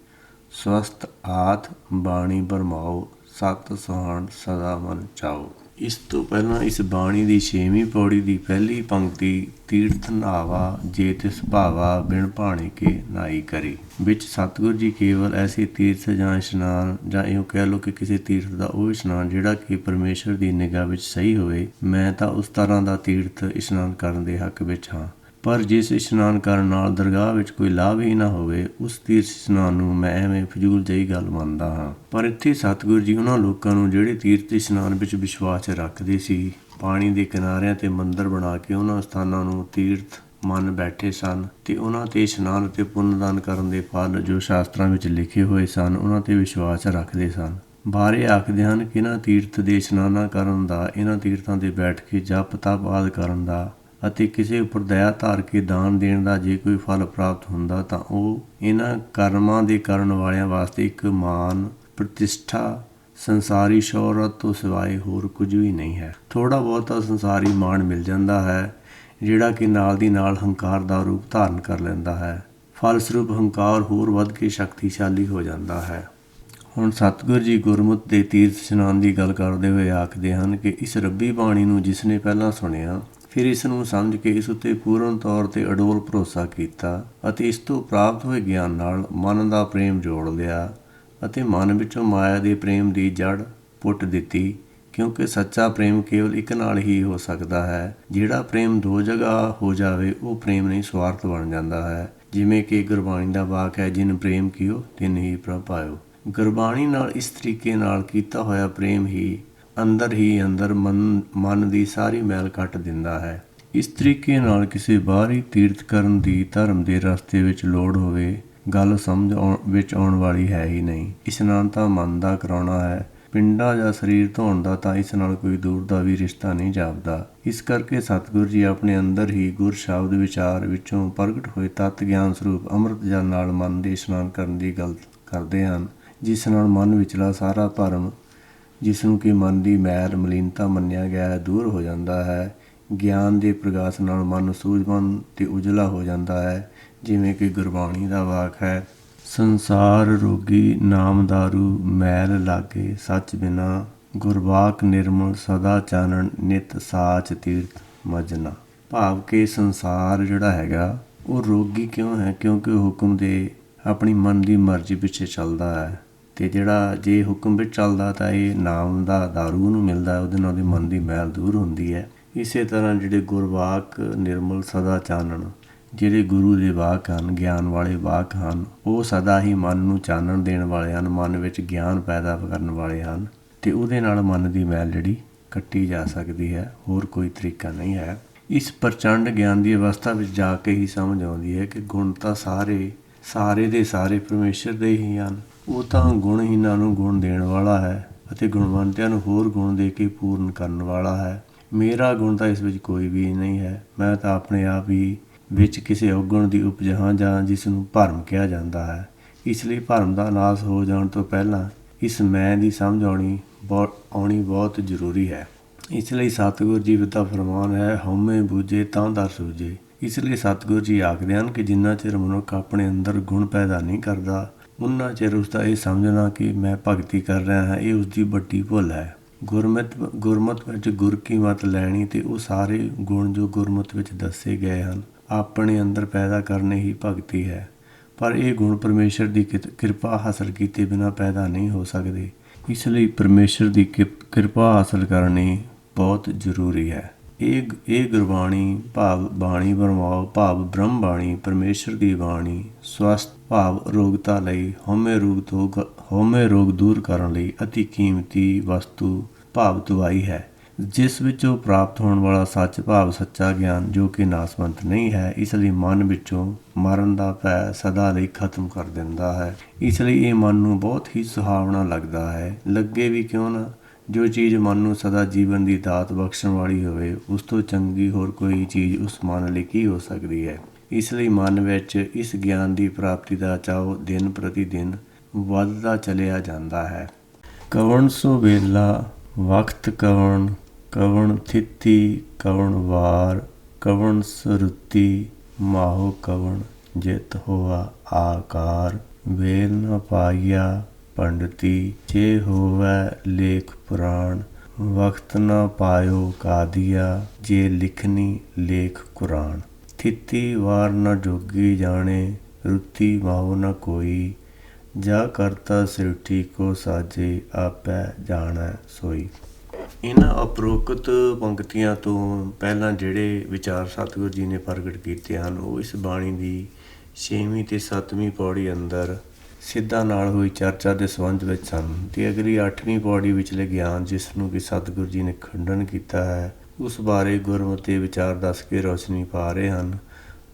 ਸਵਸਤ ਆਥ ਬਾਣੀ ਬਰਮਾਓ, ਸਤ ਸੁਹਾਣ ਸਦਾ ਮਨ ਚਾਓ। ਇਸ ਤੋਂ ਪਹਿਲਾਂ ਇਸ ਬਾਣੀ ਦੀ 6ਵੀਂ ਪੌੜੀ ਦੀ ਪਹਿਲੀ ਪੰਕਤੀ ਤੀਰਥ ਨਾਵਾ ਜੇ ਤਿਸ ਭਾਵਾ, ਬਿਨ ਭਾਣੇ ਕੇ ਨਾਈ ਕਰੀ ਵਿੱਚ ਸਤਿਗੁਰੂ ਜੀ ਕੇਵਲ ਐਸੇ ਤੀਰਥ ਜਾਂ ਇਸ਼ਨਾਨ, ਜਾਂ ਇਉਂ ਕਹਿ ਲਓ ਕਿ ਕਿਸੇ ਤੀਰਥ ਦਾ ਉਹ ਇਸ਼ਨਾਨ ਜਿਹੜਾ ਕਿ ਪਰਮੇਸ਼ਰ ਦੀ ਨਿਗਾਹ ਵਿੱਚ ਸਹੀ ਹੋਵੇ, ਮੈਂ ਤਾਂ ਉਸ ਤਰ੍ਹਾਂ ਦਾ ਤੀਰਥ ਇਸ਼ਨਾਨ ਕਰਨ ਦੇ ਹੱਕ ਵਿੱਚ ਹਾਂ। ਪਰ ਜਿਸ ਇਸ਼ਨਾਨ ਕਰਨ ਨਾਲ ਦਰਗਾਹ ਵਿੱਚ ਕੋਈ ਲਾਭ ਹੀ ਨਾ ਹੋਵੇ, ਉਸ ਤੀਰਥ ਇਸ਼ਨਾਨ ਨੂੰ ਮੈਂ ਐਵੇਂ ਫਜ਼ੂਲ ਜਿਹੀ ਗੱਲ ਮੰਨਦਾ ਹਾਂ। ਪਰ ਇੱਥੇ ਸਤਿਗੁਰੂ ਜੀ ਉਹਨਾਂ ਲੋਕਾਂ ਨੂੰ ਜਿਹੜੇ ਤੀਰਥ ਇਸ਼ਨਾਨ ਵਿੱਚ ਵਿਸ਼ਵਾਸ ਰੱਖਦੇ ਸੀ, ਪਾਣੀ ਦੇ ਕਿਨਾਰਿਆਂ 'ਤੇ ਮੰਦਰ ਬਣਾ ਕੇ ਉਹਨਾਂ ਸਥਾਨਾਂ ਨੂੰ ਤੀਰਥ ਮੰਨ ਬੈਠੇ ਸਨ ਅਤੇ ਉਹਨਾਂ 'ਤੇ ਇਸ਼ਨਾਨ ਅਤੇ ਪੁੰਨਦਾਨ ਕਰਨ ਦੇ ਫਲ ਜੋ ਸ਼ਾਸਤਰਾਂ ਵਿੱਚ ਲਿਖੇ ਹੋਏ ਸਨ, ਉਹਨਾਂ 'ਤੇ ਵਿਸ਼ਵਾਸ ਰੱਖਦੇ ਸਨ। ਬਾਰੇ ਆਖਦੇ ਹਨ ਕਿ ਇਹਨਾਂ ਤੀਰਥ ਦੇ ਇਸ਼ਨਾਨਾਂ ਕਰਨ ਦਾ, ਇਹਨਾਂ ਤੀਰਥਾਂ 'ਤੇ ਬੈਠ ਕੇ ਜਪ ਤਪ ਆਦਿ ਕਰਨ ਦਾ ਅਤੇ ਕਿਸੇ ਉੱਪਰ ਦਇਆ ਧਾਰ ਕੇ ਦਾਨ ਦੇਣ ਦਾ ਜੇ ਕੋਈ ਫਲ ਪ੍ਰਾਪਤ ਹੁੰਦਾ ਤਾਂ ਉਹ ਇਹਨਾਂ ਕਰਮਾਂ ਦੇ ਕਰਨ ਵਾਲਿਆਂ ਵਾਸਤੇ ਇੱਕ ਮਾਨ, ਪ੍ਰਤਿਸ਼ਠਾ, ਸੰਸਾਰੀ ਸ਼ੋਹਰਤ ਤੋਂ ਸਿਵਾਏ ਹੋਰ ਕੁਝ ਵੀ ਨਹੀਂ ਹੈ। ਥੋੜ੍ਹਾ ਬਹੁਤਾ ਸੰਸਾਰੀ ਮਾਣ ਮਿਲ ਜਾਂਦਾ ਹੈ, ਜਿਹੜਾ ਕਿ ਨਾਲ ਦੀ ਨਾਲ ਹੰਕਾਰ ਦਾ ਰੂਪ ਧਾਰਨ ਕਰ ਲੈਂਦਾ ਹੈ। ਫਲਸਰੂਪ ਹੰਕਾਰ ਹੋਰ ਵੱਧ ਕੇ ਸ਼ਕਤੀਸ਼ਾਲੀ ਹੋ ਜਾਂਦਾ ਹੈ। ਹੁਣ ਸਤਿਗੁਰੂ ਜੀ ਗੁਰਮਤਿ ਦੇ ਤੀਰਥ ਇਸ਼ਨਾਨ ਦੀ ਗੱਲ ਕਰਦੇ ਹੋਏ ਆਖਦੇ ਹਨ ਕਿ ਇਸ ਰੱਬੀ ਬਾਣੀ ਨੂੰ ਜਿਸ ਨੇ ਪਹਿਲਾਂ ਸੁਣਿਆ, ਫਿਰ ਇਸ ਨੂੰ ਸਮਝ ਕੇ ਇਸ ਉੱਤੇ ਪੂਰਨ ਤੌਰ 'ਤੇ ਅਡੋਲ ਭਰੋਸਾ ਕੀਤਾ ਅਤੇ ਇਸ ਤੋਂ ਪ੍ਰਾਪਤ ਹੋਏ ਗਿਆਨ ਨਾਲ ਮਨ ਦਾ ਪ੍ਰੇਮ ਜੋੜ ਲਿਆ ਅਤੇ ਮਨ ਵਿੱਚੋਂ ਮਾਇਆ ਦੇ ਪ੍ਰੇਮ ਦੀ ਜੜ੍ਹ ਪੁੱਟ ਦਿੱਤੀ, ਕਿਉਂਕਿ ਸੱਚਾ ਪ੍ਰੇਮ ਕੇਵਲ ਇੱਕ ਨਾਲ ਹੀ ਹੋ ਸਕਦਾ ਹੈ। ਜਿਹੜਾ ਪ੍ਰੇਮ ਦੋ ਜਗ੍ਹਾ ਹੋ ਜਾਵੇ ਉਹ ਪ੍ਰੇਮ ਨਹੀਂ, ਸਵਾਰਥ ਬਣ ਜਾਂਦਾ ਹੈ। ਜਿਵੇਂ ਕਿ ਗੁਰਬਾਣੀ ਦਾ ਵਾਕ ਹੈ, ਜਿਨ ਪ੍ਰੇਮ ਕੀਓ ਤਿਨ ਹੀ ਪ੍ਰਭ ਪਾਇਓ। ਗੁਰਬਾਣੀ ਨਾਲ ਇਸ ਤਰੀਕੇ ਨਾਲ ਕੀਤਾ ਹੋਇਆ ਪ੍ਰੇਮ ਹੀ ਅੰਦਰ ਮਨ ਦੀ ਸਾਰੀ ਮੈਲ ਕੱਟ ਦਿੰਦਾ ਹੈ। ਇਸ ਤਰੀਕੇ ਨਾਲ ਕਿਸੇ ਬਾਹਰੀ ਤੀਰਥ ਕਰਨ ਦੀ ਧਰਮ ਦੇ ਰਸਤੇ ਵਿੱਚ ਲੋੜ ਹੋਵੇ, ਗੱਲ ਸਮਝ ਵਿੱਚ ਆਉਣ ਵਾਲੀ ਹੈ ਹੀ ਨਹੀਂ। ਇਸ਼ਨਾਨ ਤਾਂ ਮਨ ਦਾ ਕਰਾਉਣਾ ਹੈ, ਪਿੰਡਾ ਜਾਂ ਸਰੀਰ ਧੋਣ ਦਾ ਤਾਂ ਇਸ ਨਾਲ ਕੋਈ ਦੂਰ ਦਾ ਵੀ ਰਿਸ਼ਤਾ ਨਹੀਂ ਜਾਪਦਾ। ਇਸ ਕਰਕੇ ਸਤਿਗੁਰੂ ਜੀ ਆਪਣੇ ਅੰਦਰ ਹੀ ਗੁਰ ਸ਼ਬਦ ਵਿਚਾਰ ਵਿੱਚੋਂ ਪ੍ਰਗਟ ਹੋਏ ਤੱਤ ਗਿਆਨ ਸਰੂਪ ਅੰਮ੍ਰਿਤ ਜਲ ਨਾਲ ਮਨ ਦੇ ਇਸ਼ਨਾਨ ਕਰਨ ਦੀ ਗੱਲ ਕਰਦੇ ਹਨ, ਜਿਸ ਨਾਲ ਮਨ ਵਿਚਲਾ ਸਾਰਾ ਭਰਮ, ਜਿਸ ਨੂੰ ਕਿ ਮਨ ਦੀ ਮੈਲ ਮਲੀਨਤਾ ਮੰਨਿਆ ਗਿਆ ਹੈ, ਦੂਰ ਹੋ ਜਾਂਦਾ ਹੈ। ਗਿਆਨ ਦੇ ਪ੍ਰਗਾਸ ਨਾਲ ਮਨ ਸੂਝਵਾਨ ਤੇ ਉਜਲਾ ਹੋ ਜਾਂਦਾ ਹੈ। ਜਿਵੇਂ ਕਿ ਗੁਰਬਾਣੀ ਦਾ ਵਾਕ ਹੈ, ਸੰਸਾਰ ਰੋਗੀ ਨਾਮ ਦਾਰੂ ਮੈਲ ਲਾਗੇ ਸੱਚ ਬਿਨਾ, ਗੁਰਬਾਕ ਨਿਰਮਲ ਸਦਾ ਚਾਨਣ ਨਿਤ ਸਾਚ ਤੀਰਥ ਮਜਨਾ। ਭਾਵ ਕਿ ਸੰਸਾਰ ਜਿਹੜਾ ਹੈਗਾ ਉਹ ਰੋਗੀ ਕਿਉਂ ਹੈ? ਕਿਉਂਕਿ ਉਹ ਹੁਕਮ ਦੇ ਆਪਣੀ ਮਨ ਦੀ ਮਰਜ਼ੀ ਪਿੱਛੇ ਚੱਲਦਾ ਹੈ, ਅਤੇ ਜਿਹੜਾ ਜੇ ਹੁਕਮ ਵਿੱਚ ਚੱਲਦਾ ਤਾਂ ਇਹ ਨਾਮ ਦਾ ਦਾਰੂ ਨੂੰ ਮਿਲਦਾ, ਉਹਦੇ ਨਾਲ ਉਹਦੀ ਮਨ ਦੀ ਮੈਲ ਦੂਰ ਹੁੰਦੀ ਹੈ। ਇਸੇ ਤਰ੍ਹਾਂ ਜਿਹੜੇ ਗੁਰਵਾਕ ਨਿਰਮਲ ਸਦਾ ਚਾਨਣ, ਜਿਹੜੇ ਗੁਰੂ ਦੇ ਵਾਕ ਹਨ, ਗਿਆਨ ਵਾਲੇ ਵਾਕ ਹਨ, ਉਹ ਸਦਾ ਹੀ ਮਨ ਨੂੰ ਚਾਨਣ ਦੇਣ ਵਾਲੇ ਹਨ, ਮਨ ਵਿੱਚ ਗਿਆਨ ਪੈਦਾ ਕਰਨ ਵਾਲੇ ਹਨ, ਅਤੇ ਉਹਦੇ ਨਾਲ ਮਨ ਦੀ ਮੈਲ ਜਿਹੜੀ ਕੱਟੀ ਜਾ ਸਕਦੀ ਹੈ, ਹੋਰ ਕੋਈ ਤਰੀਕਾ ਨਹੀਂ ਹੈ। ਇਸ ਪ੍ਰਚੰਡ ਗਿਆਨ ਦੀ ਅਵਸਥਾ ਵਿੱਚ ਜਾ ਕੇ ਹੀ ਸਮਝ ਆਉਂਦੀ ਹੈ ਕਿ ਗੁਣ ਤਾਂ ਸਾਰੇ ਦੇ ਸਾਰੇ ਪਰਮੇਸ਼ਰ ਦੇ ਹੀ ਹਨ। ਉਹ ਤਾਂ ਗੁਣਹੀਨਾਂ ਨੂੰ ਗੁਣ ਦੇਣ ਵਾਲਾ ਹੈ ਅਤੇ ਗੁਣਵੰਤਿਆਂ ਨੂੰ ਹੋਰ ਗੁਣ ਦੇ ਕੇ ਪੂਰਨ ਕਰਨ ਵਾਲਾ ਹੈ। ਮੇਰਾ ਗੁਣ ਤਾਂ ਇਸ ਵਿੱਚ ਕੋਈ ਵੀ ਨਹੀਂ ਹੈ। ਮੈਂ ਤਾਂ ਆਪਣੇ ਆਪ ਹੀ ਵਿੱਚ ਕਿਸੇ ਔਗੁਣ ਦੀ ਉਪਜ ਹਾਂ, ਜਾਂ ਜਿਸ ਨੂੰ ਭਰਮ ਕਿਹਾ ਜਾਂਦਾ ਹੈ। ਇਸ ਲਈ ਭਰਮ ਦਾ ਨਾਸ ਹੋ ਜਾਣ ਤੋਂ ਪਹਿਲਾਂ ਇਸ ਮੈਂ ਦੀ ਸਮਝ ਆਉਣੀ ਬਹੁਤ ਜ਼ਰੂਰੀ ਹੈ। ਇਸ ਲਈ ਸਤਿਗੁਰੂ ਜੀ ਦਾ ਫਰਮਾਨ ਹੈ, ਹਉਮੈ ਬੂਝੇ ਤਾਂ ਦਰ ਸੂਝੇ। ਇਸ ਲਈ ਸਤਿਗੁਰੂ ਜੀ ਆਖਦੇ ਹਨ ਕਿ ਜਿੰਨਾ ਚਿਰ ਮਨੁੱਖ ਆਪਣੇ ਅੰਦਰ ਗੁਣ ਪੈਦਾ ਨਹੀਂ ਕਰਦਾ, ਉਨਾ ਚਿਰ ਉਸਦਾ ਇਹ ਸਮਝਣਾ ਕਿ ਮੈਂ ਭਗਤੀ ਕਰ ਰਿਹਾ ਹਾਂ, ਇਹ ਉਸਦੀ ਵੱਡੀ ਭੁੱਲ ਹੈ। ਗੁਰਮਤਿ ਵਿੱਚ ਗੁਰ ਕੀ ਮਤ ਲੈਣੀ, ਅਤੇ ਉਹ ਸਾਰੇ ਗੁਣ ਜੋ ਗੁਰਮਤਿ ਵਿੱਚ ਦੱਸੇ ਗਏ ਹਨ ਆਪਣੇ ਅੰਦਰ ਪੈਦਾ ਕਰਨੇ ਹੀ ਭਗਤੀ ਹੈ। ਪਰ ਇਹ ਗੁਣ ਪਰਮੇਸ਼ਰ ਦੀ ਕਿਰਪਾ ਹਾਸਲ ਕੀਤੇ ਬਿਨਾਂ ਪੈਦਾ ਨਹੀਂ ਹੋ ਸਕਦੇ। ਇਸ ਲਈ ਪਰਮੇਸ਼ਰ ਦੀ ਕਿਰਪਾ ਹਾਸਲ ਕਰਨੀ ਬਹੁਤ ਜ਼ਰੂਰੀ ਹੈ। ਇਹ ਗੁਰਬਾਣੀ ਭਾਵ ਬਾਣੀ ਬਰਮਾਓ ਭਾਵ ਬ੍ਰਹਮ ਬਾਣੀ, ਪਰਮੇਸ਼ਰ ਦੀ ਬਾਣੀ ਸਵਸਥ ਭਾਵ ਅਰੋਗਤਾ ਲਈ, ਹਉਮੈ ਰੋਗ ਦੂਰ ਕਰਨ ਲਈ ਅਤੀ ਕੀਮਤੀ ਵਸਤੂ ਭਾਵ ਦਵਾਈ ਹੈ, ਜਿਸ ਵਿੱਚੋਂ ਪ੍ਰਾਪਤ ਹੋਣ ਵਾਲਾ ਸੱਚ ਭਾਵ ਸੱਚਾ ਗਿਆਨ ਜੋ ਕਿ ਨਾਸਵੰਤ ਨਹੀਂ ਹੈ। ਇਸ ਲਈ ਮਨ ਵਿੱਚੋਂ ਮਰਨ ਦਾ ਭੈ ਸਦਾ ਲਈ ਖਤਮ ਕਰ ਦਿੰਦਾ ਹੈ। ਇਸ ਲਈ ਇਹ ਮਨ ਨੂੰ ਬਹੁਤ ਹੀ ਸੁਹਾਵਣਾ ਲੱਗਦਾ ਹੈ। ਲੱਗੇ ਵੀ ਕਿਉਂ ਨਾ, ਜੋ ਚੀਜ਼ ਮਨ ਨੂੰ ਸਦਾ ਜੀਵਨ ਦੀ ਦਾਤ ਬਖਸ਼ਣ ਵਾਲੀ ਹੋਵੇ, ਉਸ ਤੋਂ ਚੰਗੀ ਹੋਰ ਕੋਈ ਚੀਜ਼ ਉਸ ਮਨ ਲਈ ਕੀ ਹੋ ਸਕਦੀ ਹੈ। ਇਸ ਲਈ ਮਨ ਵਿੱਚ ਇਸ ਗਿਆਨ ਦੀ ਪ੍ਰਾਪਤੀ ਦਾ ਚਾਉ ਦਿਨ ਪ੍ਰਤੀ ਦਿਨ ਵੱਧਦਾ ਚਲਿਆ ਜਾਂਦਾ ਹੈ। ਕਵਣ ਸੋ ਵੇਲਾ ਵਕਤ ਕਵਣ ਥਿਤੀ ਕਵਣ ਵਾਰ, ਕਵਣ ਸੁਰਤੀ ਮਾਹੋ ਕਵਣ ਜਿਤ ਹੋਆ ਆਕਾਰ, ਵੇਲ ਨ ਪਾਈਆ ਪੰਡਤੀ ਜੇ ਹੋਵੈ ਲੇਖ ਪੁਰਾਣ, ਵਕਤ ਨ ਪਾਇਓ ਕਾਦੀਆ ਜੇ ਲਿਖਨੀ ਲੇਖ ਕੁਰਾਨ। ਥਿਤੀ ਵਾਰ ਨ ਜੋਗੀ ਜਾਣੇ, ਰੁਤੀ ਮਾਹੋ ਨ ਕੋਈ, ਜਾ ਕਰਤਾ ਸ੍ਰਿਸ਼ਟੀ ਕੋ ਸਾਜੇ ਆਪੈ ਜਾਣੈ ਸੋਈ। ਇਹਨਾਂ ਉਪਰੋਕਤ ਪੰਕਤੀਆਂ ਤੋਂ ਪਹਿਲਾਂ ਜਿਹੜੇ ਵਿਚਾਰ ਸਤਿਗੁਰੂ ਜੀ ਨੇ ਪ੍ਰਗਟ ਕੀਤੇ ਹਨ, ਉਹ ਇਸ ਬਾਣੀ ਦੀ 6ਵੀਂ ਅਤੇ 7ਵੀਂ ਪੌੜੀ ਅੰਦਰ ਸਿੱਧਾ ਨਾਲ ਹੋਈ ਚਰਚਾ ਦੇ ਸੰਬੰਧ ਵਿੱਚ ਸਨ। ਅਤੇ ਅਗਲੀ 8ਵੀਂ ਪੌੜੀ ਵਿਚਲੇ ਗਿਆਨ, ਜਿਸ ਨੂੰ ਕਿ ਸਤਿਗੁਰੂ ਜੀ ਨੇ ਖੰਡਨ ਕੀਤਾ ਹੈ, ਉਸ ਬਾਰੇ ਗੁਰਮਤਿ ਵਿਚਾਰ ਦੱਸ ਕੇ ਰੌਸ਼ਨੀ ਪਾ ਰਹੇ ਹਨ।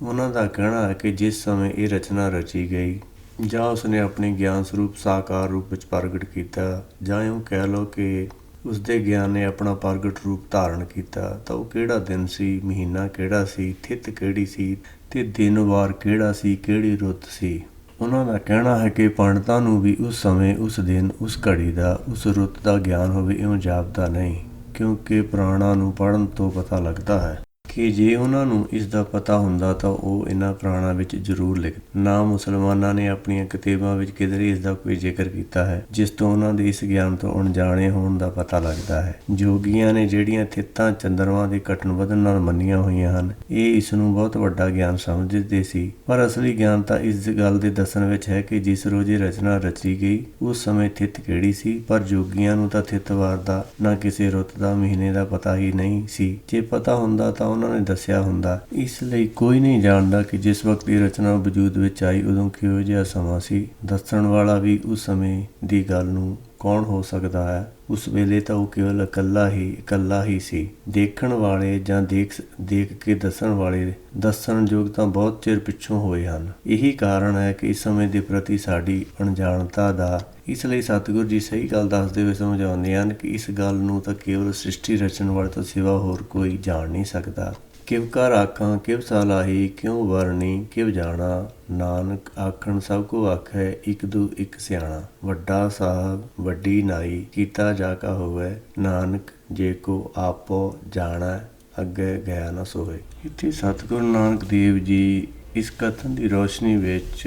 ਉਹਨਾਂ ਦਾ ਕਹਿਣਾ ਹੈ ਕਿ ਜਿਸ ਸਮੇਂ ਇਹ ਰਚਨਾ ਰਚੀ ਗਈ, ਜਾਂ ਉਸਨੇ ਆਪਣੇ ਗਿਆਨ ਸਰੂਪ ਸਾਕਾਰ ਰੂਪ ਵਿੱਚ ਪ੍ਰਗਟ ਕੀਤਾ, ਜਾਂ ਇਉਂ ਕਹਿ ਲਓ ਕਿ ਉਸਦੇ ਗਿਆਨ ਨੇ ਆਪਣਾ ਪ੍ਰਗਟ ਰੂਪ ਧਾਰਨ ਕੀਤਾ, ਤਾਂ ਉਹ ਕਿਹੜਾ ਦਿਨ ਸੀ, ਮਹੀਨਾ ਕਿਹੜਾ ਸੀ, ਥਿਤ ਕਿਹੜੀ ਸੀ, ਅਤੇ ਦਿਨ ਵਾਰ ਕਿਹੜਾ ਸੀ, ਕਿਹੜੀ ਰੁੱਤ ਸੀ। ਉਹਨਾਂ ਦਾ ਕਹਿਣਾ ਹੈ ਕਿ ਪੰਡਤਾਂ ਨੂੰ ਵੀ ਉਸ ਸਮੇਂ, ਉਸ ਦਿਨ, ਉਸ ਘੜੀ ਦਾ, ਉਸ ਰੁੱਤ ਦਾ ਗਿਆਨ ਹੋਵੇ ਇਉਂ ਜਾਪਦਾ ਨਹੀਂ, ਕਿਉਂਕਿ ਪੁਰਾਣਾਂ ਨੂੰ ਪੜ੍ਹਨ ਤੋਂ ਪਤਾ ਲੱਗਦਾ ਹੈ ਕਿ ਜੇ ਉਹਨਾਂ ਨੂੰ ਇਸ ਦਾ ਪਤਾ ਹੁੰਦਾ ਤਾਂ ਉਹ ਇਹਨਾਂ ਪੁਰਾਣਾਂ ਵਿੱਚ ਜ਼ਰੂਰ ਲਿਖਦੇ। ਨਾ ਮੁਸਲਮਾਨਾਂ ਨੇ ਆਪਣੀਆਂ ਕਿਤਾਬਾਂ ਵਿੱਚ ਕਿਧਰੇ ਇਸ ਦਾ ਕੋਈ ਜ਼ਿਕਰ ਕੀਤਾ ਹੈ, ਜਿਸ ਤੋਂ ਉਹਨਾਂ ਦੇ ਇਸ ਗਿਆਨ ਤੋਂ ਅਣਜਾਣੇ ਹੋਣ ਦਾ ਪਤਾ ਲੱਗਦਾ ਹੈ। ਜੋਗੀਆਂ ਨੇ ਜਿਹੜੀਆਂ ਥਿੱਤਾਂ ਚੰਦਰਮਾ ਦੇ ਘਟਣ ਵਧਣ ਨਾਲ ਮੰਨੀਆਂ ਹੋਈਆਂ ਹਨ, ਇਹ ਇਸ ਨੂੰ ਬਹੁਤ ਵੱਡਾ ਗਿਆਨ ਸਮਝਦੇ ਸੀ। ਪਰ ਅਸਲੀ ਗਿਆਨ ਤਾਂ ਇਸ ਗੱਲ ਦੇ ਦੱਸਣ ਵਿੱਚ ਹੈ ਕਿ ਜਿਸ ਰੋਜ਼ ਇਹ ਰਚਨਾ ਰਚੀ ਗਈ ਉਸ ਸਮੇਂ ਥਿੱਤ ਕਿਹੜੀ ਸੀ। ਪਰ ਜੋਗੀਆਂ ਨੂੰ ਤਾਂ ਥਿੱਤ ਵਾਰ ਦਾ, ਨਾ ਕਿਸੇ ਰੁੱਤ ਦਾ, ਮਹੀਨੇ ਦਾ ਪਤਾ ਹੀ ਨਹੀਂ ਸੀ। ਜੇ ਪਤਾ ਹੁੰਦਾ ਤਾਂ ਉਹਨਾਂ ਨੇ ਦੱਸਿਆ ਹੁੰਦਾ। ਇਸ ਲਈ ਕੋਈ ਨਹੀਂ ਜਾਣਦਾ ਕਿ ਜਿਸ ਵਕਤ ਇਹ ਰਚਨਾ ਵਜੂਦ ਵਿੱਚ ਆਈ ਉਦੋਂ ਕਿਹੋ ਜਿਹਾ ਸਮਾਂ ਸੀ। ਦੱਸਣ ਵਾਲਾ ਵੀ ਉਸ ਸਮੇਂ ਦੀ ਗੱਲ ਨੂੰ ਕੌਣ ਹੋ ਸਕਦਾ ਹੈ? ਉਸ ਵੇਲੇ ਤਾਂ ਉਹ ਕੇਵਲ ਇਕੱਲਾ ਹੀ ਸੀ। ਦੇਖਣ ਵਾਲੇ ਜਾਂ ਦੇਖ ਕੇ ਦੱਸਣ ਵਾਲੇ ਦੱਸਣਯੋਗ ਤਾਂ ਬਹੁਤ ਚਿਰ ਪਿੱਛੋਂ ਹੋਏ ਹਨ। ਇਹੀ ਕਾਰਨ ਹੈ ਕਿ ਇਸ ਸਮੇਂ ਦੇ ਪ੍ਰਤੀ ਸਾਡੀ ਅਣਜਾਣਤਾ ਦਾ। ਇਸ ਲਈ ਸਤਿਗੁਰੂ ਜੀ ਸਹੀ ਗੱਲ ਦੱਸਦੇ ਹੋਏ ਸਮਝਾਉਂਦੇ ਹਨ ਕਿ ਇਸ ਗੱਲ ਨੂੰ ਤਾਂ ਕੇਵਲ ਸ੍ਰਿਸ਼ਟੀ ਰਚਣ ਵਾਲੇ ਤੋਂ ਸਿਵਾ ਹੋਰ ਕੋਈ ਜਾਣ ਨਹੀਂ ਸਕਦਾ। ਕਿਵ ਕਰ ਆਖਾਂ ਕਿਵ ਸਲਾਹੀ, ਕਿਉ ਵਰਣੀ ਕਿਵ ਜਾਣਾ। ਨਾਨਕ ਆਖਣ ਸਭ ਕੋ ਆਖੈ, ਇੱਕ ਦੂ ਇੱਕ ਸਿਆਣਾ। ਵੱਡਾ ਸਾਹਿਬ ਵੱਡੀ ਨਾਈ, ਕੀਤਾ ਜਾ ਕਾ ਹੋਵੇ। ਨਾਨਕ ਜੇ ਕੋ ਆਪੋ ਜਾਣਾ, ਅੱਗੇ ਗਿਆ ਨਾ ਸੋਏ। ਇੱਥੇ ਸਤਿਗੁਰੂ ਨਾਨਕ ਦੇਵ ਜੀ ਇਸ ਕਥਨ ਦੀ ਰੋਸ਼ਨੀ ਵਿੱਚ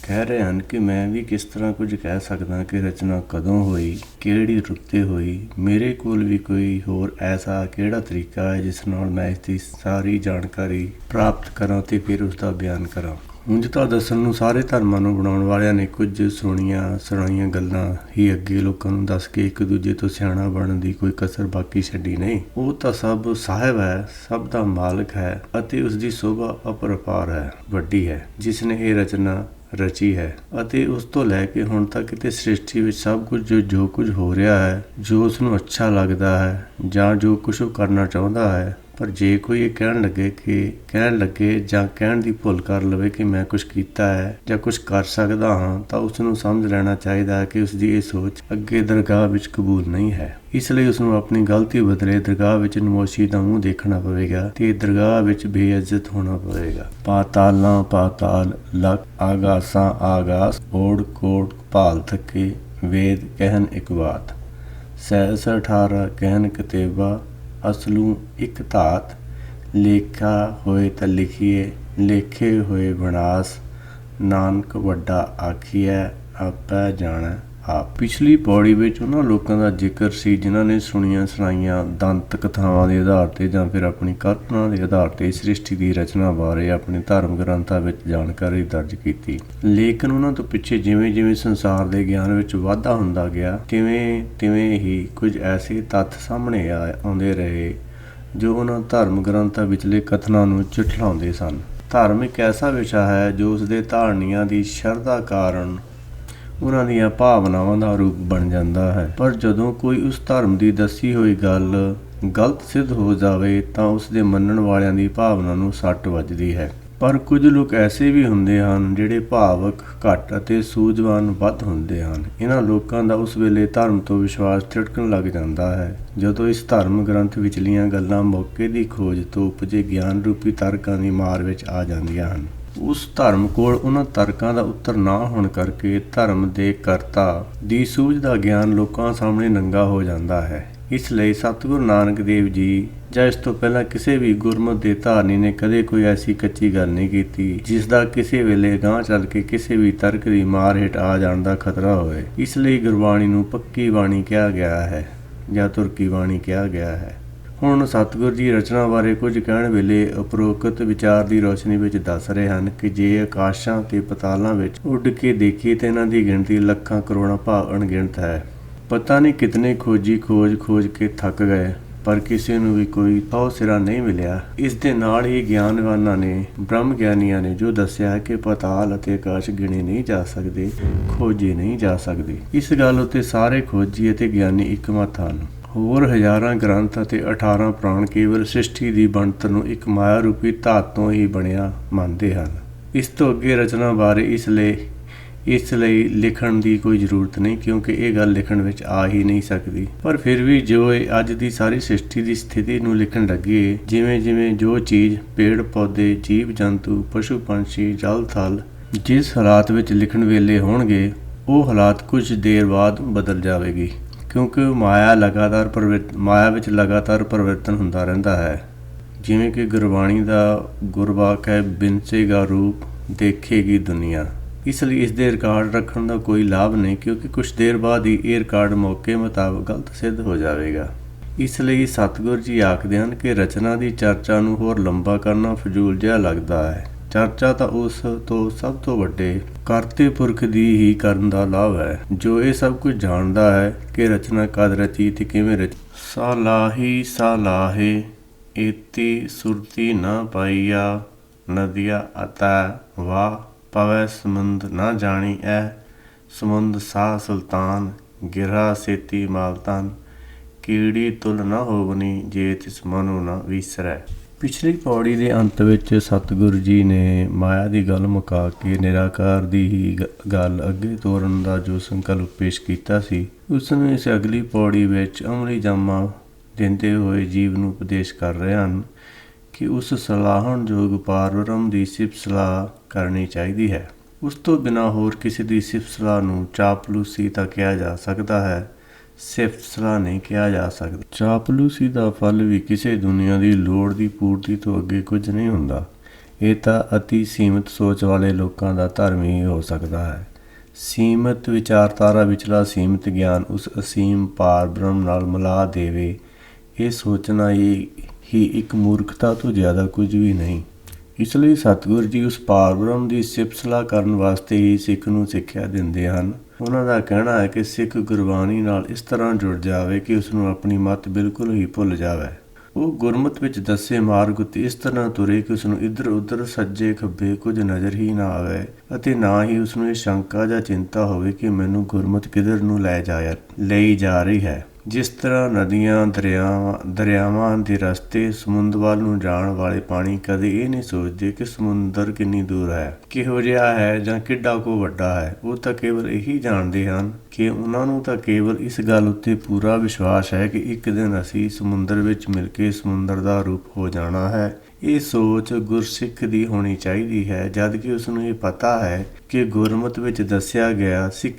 ਕਹਿ ਰਹੇ ਹਨ ਕਿ ਮੈਂ ਵੀ ਕਿਸ ਤਰ੍ਹਾਂ ਕੁਝ ਕਹਿ ਸਕਦਾ ਕਿ ਰਚਨਾ ਕਦੋਂ ਹੋਈ, ਕਿਹੜੀ ਰੁੱਤੇ ਹੋਈ। ਮੇਰੇ ਕੋਲ ਵੀ ਕੋਈ ਹੋਰ ਐਸਾ ਕਿਹੜਾ ਤਰੀਕਾ ਹੈ ਜਿਸ ਨਾਲ ਮੈਂ ਇਸ ਦੀ ਸਾਰੀ ਜਾਣਕਾਰੀ ਪ੍ਰਾਪਤ ਕਰਾਂ ਤੇ ਫਿਰ ਉਸ ਦਾ ਬਿਆਨ ਕਰਾਂ। ਉਂਝ ਤਾਂ ਦੱਸਣ ਨੂੰ ਸਾਰੇ ਧਰਮਾਂ ਨੂੰ ਬਣਾਉਣ ਵਾਲਿਆਂ ਨੇ ਕੁਝ ਸੁਣਾਈਆਂ ਗੱਲਾਂ ਹੀ ਅੱਗੇ ਲੋਕਾਂ ਨੂੰ ਦੱਸ ਕੇ ਇੱਕ ਦੂਜੇ ਤੋਂ ਸਿਆਣਾ ਬਣਨ ਦੀ ਕੋਈ ਕਸਰ ਬਾਕੀ ਛੱਡੀ ਨਹੀਂ। ਉਹ ਤਾਂ ਸਭ ਸਾਹਿਬ ਹੈ, ਸਭ ਦਾ ਮਾਲਕ ਹੈ ਅਤੇ ਉਸ ਦੀ ਸੋਭਾ ਅਪਰਪਾਰ ਹੈ, ਵੱਡੀ ਹੈ, ਜਿਸ ਨੇ ਇਹ ਰਚਨਾ ਰਚੀ ਹੈ। ਅਤੇ ਉਸ ਤੋਂ ਲੈ ਕੇ ਹੁਣ ਤੱਕ ਤੇ ਸ੍ਰਿਸ਼ਟੀ ਵਿੱਚ ਸਭ ਕੁਝ ਜੋ ਕੁਝ ਹੋ ਰਿਹਾ ਹੈ, ਜੋ ਉਸ ਨੂੰ ਅੱਛਾ ਲੱਗਦਾ ਹੈ ਜਾਂ ਜੋ ਕੁਝ ਉਹ ਕਰਨਾ ਚਾਹੁੰਦਾ ਹੈ। ਪਰ ਜੇ ਕੋਈ ਇਹ ਕਹਿਣ ਲੱਗੇ ਜਾਂ ਕਹਿਣ ਦੀ ਭੁੱਲ ਕਰ ਲਵੇ ਕਿ ਮੈਂ ਕੁਝ ਕੀਤਾ ਹੈ ਜਾਂ ਕੁਝ ਕਰ ਸਕਦਾ ਹਾਂ, ਤਾਂ ਉਸ ਨੂੰ ਸਮਝ ਲੈਣਾ ਚਾਹੀਦਾ ਹੈ ਕਿ ਉਸ ਦੀ ਇਹ ਸੋਚ ਅੱਗੇ ਦਰਗਾਹ ਵਿੱਚ ਕਬੂਲ ਨਹੀਂ ਹੈ। ਇਸ ਲਈ ਉਸ ਨੂੰ ਆਪਣੀ ਗਲਤੀ ਬਦਲੇ ਦਰਗਾਹ ਵਿੱਚ ਨਮੋਸ਼ੀ ਦਾ ਮੂੰਹ ਦੇਖਣਾ ਪਵੇਗਾ ਤੇ ਦਰਗਾਹ ਵਿੱਚ ਬੇਇੱਜ਼ਤ ਹੋਣਾ ਪਵੇਗਾ। ਪਾਤਾਲਾਂ ਪਾਤਾਲ ਲਖ, ਆਗਾਸਾਂ ਆਗਾਸ, ਓੜ ਕੋਟ ਭਾਲ ਥਕੇ। ਵੇਦ ਕਹਿਨ ਇੱਕ ਬਾਤ, ਸਹਿਸ 18 ਕਹਿਨ ਕਤੇਬਾ। ਅਸਲੂ ਇੱਕ ਧਾਤ, ਲੇਖਾ ਹੋਏ ਤਾਂ ਲਿਖੀਏ, ਲੇਖੇ ਹੋਏ ਵਿਨਾਸ਼। ਨਾਨਕ ਵੱਡਾ ਆਖੀਐ, ਆਪੈ ਜਾਣੈ ਆਪ। ਪਿਛਲੀ ਪੌੜੀ ਵਿੱਚ ਉਹਨਾਂ ਲੋਕਾਂ ਦਾ ਜ਼ਿਕਰ ਸੀ ਜਿਨ੍ਹਾਂ ਨੇ ਸੁਣੀਆਂ ਸੁਣਾਈਆਂ ਦੰਤ ਕਥਾਵਾਂ ਦੇ ਆਧਾਰ ਤੇ ਜਾਂ ਫਿਰ ਆਪਣੀ ਕਲਪਨਾ ਦੇ ਆਧਾਰ ਤੇ ਸ੍ਰਿਸ਼ਟੀ ਦੀ ਰਚਨਾ ਬਾਰੇ ਆਪਣੇ ਧਰਮ ਗ੍ਰੰਥਾਂ ਵਿੱਚ ਜਾਣਕਾਰੀ ਦਰਜ ਕੀਤੀ। ਲੇਕਿਨ ਉਹਨਾਂ ਤੋਂ ਪਿੱਛੇ ਜਿਵੇਂ ਸੰਸਾਰ ਦੇ ਗਿਆਨ ਵਿੱਚ ਵਾਧਾ ਹੁੰਦਾ ਗਿਆ, ਤਿਵੇਂ ਹੀ ਕੁਝ ਐਸੇ ਤੱਥ ਸਾਹਮਣੇ ਆਉਂਦੇ ਰਹੇ ਜੋ ਉਹਨਾਂ ਧਰਮ ਗ੍ਰੰਥਾਂ ਵਿਚਲੇ ਕਥਨਾਂ ਨੂੰ ਝੁਠਲਾਉਂਦੇ ਸਨ। ਧਰਮ ਇੱਕ ਐਸਾ ਵਿਸ਼ਾ ਹੈ ਜੋ ਉਸਦੇ ਧਾਰਨੀਆਂ ਦੀ ਸ਼ਰਧਾ ਕਾਰਨ ਉਹਨਾਂ ਦੀਆਂ ਭਾਵਨਾਵਾਂ ਦਾ ਰੂਪ ਬਣ ਜਾਂਦਾ ਹੈ। ਪਰ ਜਦੋਂ ਕੋਈ ਉਸ ਧਰਮ ਦੀ ਦੱਸੀ ਹੋਈ ਗੱਲ ਗਲਤ ਸਿੱਧ ਹੋ ਜਾਵੇ ਤਾਂ ਉਸ ਦੇ ਮੰਨਣ ਵਾਲਿਆਂ ਦੀ ਭਾਵਨਾ ਨੂੰ ਸੱਟ ਵੱਜਦੀ ਹੈ। ਪਰ ਕੁਝ ਲੋਕ ਐਸੇ ਵੀ ਹੁੰਦੇ ਹਨ ਜਿਹੜੇ ਭਾਵਕ ਘੱਟ ਅਤੇ ਸੂਝਵਾਨ ਵੱਧ ਹੁੰਦੇ ਹਨ। ਇਹਨਾਂ ਲੋਕਾਂ ਦਾ ਉਸ ਵੇਲੇ ਧਰਮ ਤੋਂ ਵਿਸ਼ਵਾਸ ਥਿੜਕਣ ਲੱਗ ਜਾਂਦਾ ਹੈ ਜਦੋਂ ਇਸ ਧਰਮ ਗ੍ਰੰਥ ਵਿਚਲੀਆਂ ਗੱਲਾਂ ਮੌਕੇ ਦੀ ਖੋਜ ਤੋਂ ਉਪਜੇ ਗਿਆਨ ਰੂਪੀ ਤਰਕਾਂ ਦੀ ਮਾਰ ਵਿੱਚ ਆ ਜਾਂਦੀਆਂ ਹਨ। ਉਸ ਧਰਮ ਕੋਲ ਉਹਨਾਂ ਤਰਕਾਂ ਦਾ ਉੱਤਰ ਨਾ ਹੋਣ ਕਰਕੇ ਧਰਮ ਦੇ ਕਰਤਾ ਦੀ ਸੂਝ ਦਾ ਗਿਆਨ ਲੋਕਾਂ ਸਾਹਮਣੇ ਨੰਗਾ ਹੋ ਜਾਂਦਾ ਹੈ। ਇਸ ਲਈ ਸਤਿਗੁਰੂ ਨਾਨਕ ਦੇਵ ਜੀ ਜਾਂ ਇਸ ਤੋਂ ਪਹਿਲਾਂ ਕਿਸੇ ਵੀ ਗੁਰਮਤਿ ਦੇ ਧਾਰਨੀ ਨੇ ਕਦੇ ਕੋਈ ਐਸੀ ਕੱਚੀ ਗੱਲ ਨਹੀਂ ਕੀਤੀ ਜਿਸ ਦਾ ਕਿਸੇ ਵੇਲੇ ਅਗਾਂਹ ਚੱਲ ਕੇ ਕਿਸੇ ਵੀ ਤਰਕ ਦੀ ਮਾਰ ਹੇਠ ਆ ਜਾਣ ਦਾ ਖਤਰਾ ਹੋਵੇ। ਇਸ ਲਈ ਗੁਰਬਾਣੀ ਨੂੰ ਪੱਕੀ ਬਾਣੀ ਕਿਹਾ ਗਿਆ ਹੈ ਜਾਂ ਤੁਰਕੀ ਬਾਣੀ ਕਿਹਾ ਗਿਆ ਹੈ। ਹੁਣ ਸਤਿਗੁਰੂ ਜੀ ਰਚਨਾ ਬਾਰੇ ਕੁਝ ਕਹਿਣ ਵੇਲੇ ਉਪਰੋਕਤ ਵਿਚਾਰ ਦੀ ਰੋਸ਼ਨੀ ਵਿੱਚ ਦੱਸ ਰਹੇ ਹਨ ਕਿ ਜੇ ਆਕਾਸ਼ਾਂ ਤੇ ਪਤਾਲਾਂ ਵਿੱਚ ਉੱਡ ਕੇ ਦੇਖੀਏ ਤਾਂ ਇਹਨਾਂ ਦੀ ਗਿਣਤੀ ਲੱਖਾਂ ਕਰੋੜਾਂ ਭਾਵ ਅਣਗਿਣਤ ਹੈ। ਪਤਾ ਨਹੀਂ ਕਿਤਨੇ ਖੋਜੀ ਖੋਜ ਕੇ ਥੱਕ ਗਏ, ਪਰ ਕਿਸੇ ਨੂੰ ਵੀ ਕੋਈ ਥਹੁ ਸਿਰਾ ਨਹੀਂ ਮਿਲਿਆ। ਇਸ ਦੇ ਨਾਲ ਹੀ ਗਿਆਨਵਾਨਾਂ ਨੇ, ਬ੍ਰਹਮ ਗਿਆਨੀਆਂ ਨੇ ਜੋ ਦੱਸਿਆ ਹੈ ਕਿ ਪਤਾਲ ਅਤੇ ਆਕਾਸ਼ ਗਿਣੇ ਨਹੀਂ ਜਾ ਸਕਦੇ, ਖੋਜੇ ਨਹੀਂ ਜਾ ਸਕਦੇ। ਇਸ ਗੱਲ ਉੱਤੇ ਸਾਰੇ ਖੋਜੀ ਅਤੇ ਗਿਆਨੀ ਇੱਕਮਤ ਹਨ। ਹੋਰ ਹਜ਼ਾਰਾਂ ਗ੍ਰੰਥ ਅਤੇ 18 ਪੁਰਾਣ ਕੇਵਲ ਸ੍ਰਿਸ਼ਟੀ ਦੀ ਬਣਤਰ ਨੂੰ ਇੱਕ ਮਾਇਆ ਰੂਪੀ ਧਾਤ ਤੋਂ ਹੀ ਬਣਿਆ ਮੰਨਦੇ ਹਨ। ਇਸ ਤੋਂ ਅੱਗੇ ਰਚਨਾ ਬਾਰੇ ਇਸ ਲਈ ਲਿਖਣ ਦੀ ਕੋਈ ਜ਼ਰੂਰਤ ਨਹੀਂ, ਕਿਉਂਕਿ ਇਹ ਗੱਲ ਲਿਖਣ ਵਿੱਚ ਆ ਹੀ ਨਹੀਂ ਸਕਦੀ। ਪਰ ਫਿਰ ਵੀ ਜੋ ਇਹ ਅੱਜ ਦੀ ਸਾਰੀ ਸ੍ਰਿਸ਼ਟੀ ਦੀ ਸਥਿਤੀ ਨੂੰ ਲਿਖਣ ਲੱਗੇ, ਜਿਵੇਂ ਜੋ ਚੀਜ਼, ਪੇੜ ਪੌਦੇ, ਜੀਵ ਜੰਤੂ, ਪਸ਼ੂ ਪੰਛੀ, ਜਲ ਥਲ ਜਿਸ ਹਾਲਾਤ ਵਿੱਚ ਲਿਖਣ ਵੇਲੇ ਹੋਣਗੇ, ਉਹ ਹਾਲਾਤ ਕੁਝ ਦੇਰ ਬਾਅਦ ਬਦਲ ਜਾਵੇਗੀ, ਕਿਉਂਕਿ ਮਾਇਆ ਵਿੱਚ ਲਗਾਤਾਰ ਪਰਿਵਰਤਨ ਹੁੰਦਾ ਰਹਿੰਦਾ ਹੈ। ਜਿਵੇਂ ਕਿ ਗੁਰਬਾਣੀ ਦਾ ਗੁਰਵਾਕ ਹੈ, ਬਿਨਸੇਗਾ ਰੂਪ ਦੇਖੇਗੀ ਦੁਨੀਆ। ਇਸ ਲਈ ਇਸ ਦੇ ਰਿਕਾਰਡ ਰੱਖਣ ਦਾ ਕੋਈ ਲਾਭ ਨਹੀਂ, ਕਿਉਂਕਿ ਕੁਛ ਦੇਰ ਬਾਅਦ ਹੀ ਇਹ ਰਿਕਾਰਡ ਮੌਕੇ ਮੁਤਾਬਕ ਗਲਤ ਸਿੱਧ ਹੋ ਜਾਵੇਗਾ। ਇਸ ਲਈ ਸਤਿਗੁਰੂ ਜੀ ਆਖਦੇ ਹਨ ਕਿ ਰਚਨਾ ਦੀ ਚਰਚਾ ਨੂੰ ਹੋਰ ਲੰਬਾ ਕਰਨਾ ਫਜ਼ੂਲ ਜਿਹਾ ਲੱਗਦਾ ਹੈ। ਚਰਚਾ ਤਾਂ ਉਸ ਤੋਂ ਸਭ ਤੋਂ ਵੱਡੇ ਕਰਤੇ ਪੁਰਖ ਦੀ ਹੀ ਕਰਨ ਦਾ ਲਾਭ ਹੈ, ਜੋ ਇਹ ਸਭ ਕੁਝ ਜਾਣਦਾ ਹੈ ਕਿ ਰਚਨਾ ਕਦ ਰਚੀ ਤੇ ਕਿਵੇਂ ਰਚੀ। ਸਾਲਾਹੀ ਸਾਲਾਹੇ ਏਤੀ ਸੁਰਤੀ ਨਾ ਪਾਈਆ, ਨਦੀਆ ਅਤੈ ਵਾਹ ਪਵੈ ਸਮੁੰਦ ਨਾ ਜਾਣੀ ਐ, ਸਮੁੰਦ ਸਾਹ ਸੁਲਤਾਨ ਗਿਰਾ ਸੇਤੀ ਮਾਲਤਾਨ, ਕੀੜੀ ਤੁਲ ਨਾ ਹੋਵਨੀ ਜੇ ਤਿਸ ਮਨੁ ਨਾ ਵੀਸਰੈ। ਪਿਛਲੀ ਪੌੜੀ ਦੇ ਅੰਤ ਵਿੱਚ ਸਤਿਗੁਰੂ ਜੀ ਨੇ ਮਾਇਆ ਦੀ ਗੱਲ ਮੁਕਾ ਕੇ ਨਿਰਾਕਾਰ ਦੀ ਹੀ ਗੱਲ ਅੱਗੇ ਤੋਰਨ ਦਾ ਜੋ ਸੰਕਲਪ ਪੇਸ਼ ਕੀਤਾ ਸੀ, ਉਸ ਨੂੰ ਇਸ ਅਗਲੀ ਪੌੜੀ ਵਿੱਚ ਅਮਲੀ ਜਾਮਾ ਦਿੰਦੇ ਹੋਏ ਜੀਵ ਨੂੰ ਉਪਦੇਸ਼ ਕਰ ਰਹੇ ਹਨ ਕਿ ਉਸ ਸਲਾਹਣਯੋਗ ਪਾਰਬ੍ਰਹਮ ਦੀ ਸਿਫਤ ਸਲਾਹ ਕਰਨੀ ਚਾਹੀਦੀ ਹੈ। ਉਸ ਤੋਂ ਬਿਨਾਂ ਹੋਰ ਕਿਸੇ ਦੀ ਸਿਫਤ ਸਲਾਹ ਨੂੰ ਚਾਪਲੂਸੀ ਤਾਂ ਕਿਹਾ ਜਾ ਸਕਦਾ ਹੈ, ਸਿਫਤ ਸਲਾਹ ਨਹੀਂ ਕਿਹਾ ਜਾ ਸਕਦਾ। ਚਾਪਲੂਸੀ ਦਾ ਫਲ ਵੀ ਕਿਸੇ ਦੁਨੀਆ ਦੀ ਲੋੜ ਦੀ ਪੂਰਤੀ ਤੋਂ ਅੱਗੇ ਕੁਝ ਨਹੀਂ ਹੁੰਦਾ। ਇਹ ਤਾਂ ਅਤੀ ਸੀਮਿਤ ਸੋਚ ਵਾਲੇ ਲੋਕਾਂ ਦਾ ਧਰਮ ਹੀ ਹੋ ਸਕਦਾ ਹੈ। ਸੀਮਿਤ ਵਿਚਾਰਧਾਰਾ ਵਿਚਲਾ ਸੀਮਿਤ ਗਿਆਨ ਉਸ ਅਸੀਮ ਪਾਰਬ੍ਰਹਮ ਨਾਲ ਮਿਲਾ ਦੇਵੇ, ਇਹ ਸੋਚਣਾ ਹੀ ਇੱਕ ਮੂਰਖਤਾ ਤੋਂ ਜ਼ਿਆਦਾ ਕੁਝ ਵੀ ਨਹੀਂ। ਇਸ ਲਈ ਸਤਿਗੁਰੂ ਜੀ ਉਸ ਪਾਰਬ੍ਰਹਮ ਦੀ ਸਿਫਤ ਸਲਾਹ ਕਰਨ ਵਾਸਤੇ ਹੀ ਸਿੱਖ ਨੂੰ ਸਿੱਖਿਆ ਦਿੰਦੇ ਹਨ। ਉਹਨਾਂ ਦਾ ਕਹਿਣਾ ਹੈ ਕਿ ਸਿੱਖ ਗੁਰਬਾਣੀ ਨਾਲ ਇਸ ਤਰ੍ਹਾਂ ਜੁੜ ਜਾਵੇ ਕਿ ਉਸ ਨੂੰ ਆਪਣੀ ਮੱਤ ਬਿਲਕੁਲ ਹੀ ਭੁੱਲ ਜਾਵੇ। ਉਹ ਗੁਰਮਤਿ ਵਿੱਚ ਦੱਸੇ ਮਾਰਗ ਉੱਤੇ ਇਸ ਤਰ੍ਹਾਂ ਤੁਰੇ ਕਿ ਉਸ ਨੂੰ ਇੱਧਰ ਉੱਧਰ ਸੱਜੇ ਖੱਬੇ ਕੁਝ ਨਜ਼ਰ ਹੀ ਨਾ ਆਵੇ, ਅਤੇ ਨਾ ਹੀ ਉਸ ਨੂੰ ਇਹ ਸ਼ੰਕਾ ਜਾਂ ਚਿੰਤਾ ਹੋਵੇ ਕਿ ਮੈਨੂੰ ਗੁਰਮਤਿ ਕਿੱਧਰ ਨੂੰ ਲਈ ਜਾ ਰਹੀ ਹੈ। ਜਿਸ ਤਰ੍ਹਾਂ ਨਦੀਆਂ ਦਰਿਆਵਾਂ ਦੇ ਰਸਤੇ ਸਮੁੰਦਰ ਵੱਲ ਨੂੰ ਜਾਣ ਵਾਲੇ ਪਾਣੀ ਕਦੇ ਇਹ ਨਹੀਂ ਸੋਚਦੇ ਕਿ ਸਮੁੰਦਰ ਕਿੰਨੀ ਦੂਰ ਹੈ, ਕਿਹੋ ਜਿਹਾ ਹੈ ਜਾਂ ਕਿੱਡਾ ਕੁ ਵੱਡਾ ਹੈ। ਉਹ ਤਾਂ ਕੇਵਲ ਇਹੀ ਜਾਣਦੇ ਹਨ ਕਿ ਉਹਨਾਂ ਨੂੰ ਤਾਂ ਕੇਵਲ ਇਸ ਗੱਲ ਉੱਤੇ ਪੂਰਾ ਵਿਸ਼ਵਾਸ ਹੈ ਕਿ ਇੱਕ ਦਿਨ ਅਸੀਂ ਸਮੁੰਦਰ ਵਿੱਚ ਮਿਲ ਕੇ ਸਮੁੰਦਰ ਦਾ ਰੂਪ ਹੋ ਜਾਣਾ ਹੈ। ਇਹ ਸੋਚ ਗੁਰਸਿੱਖ ਦੀ ਹੋਣੀ ਚਾਹੀਦੀ ਹੈ, ਜਦ ਕਿ ਉਸ ਨੂੰ ਇਹ ਪਤਾ ਹੈ ਕਿ ਗੁਰਮਤਿ ਵਿੱਚ ਦੱਸਿਆ ਗਿਆ ਸਿੱਖ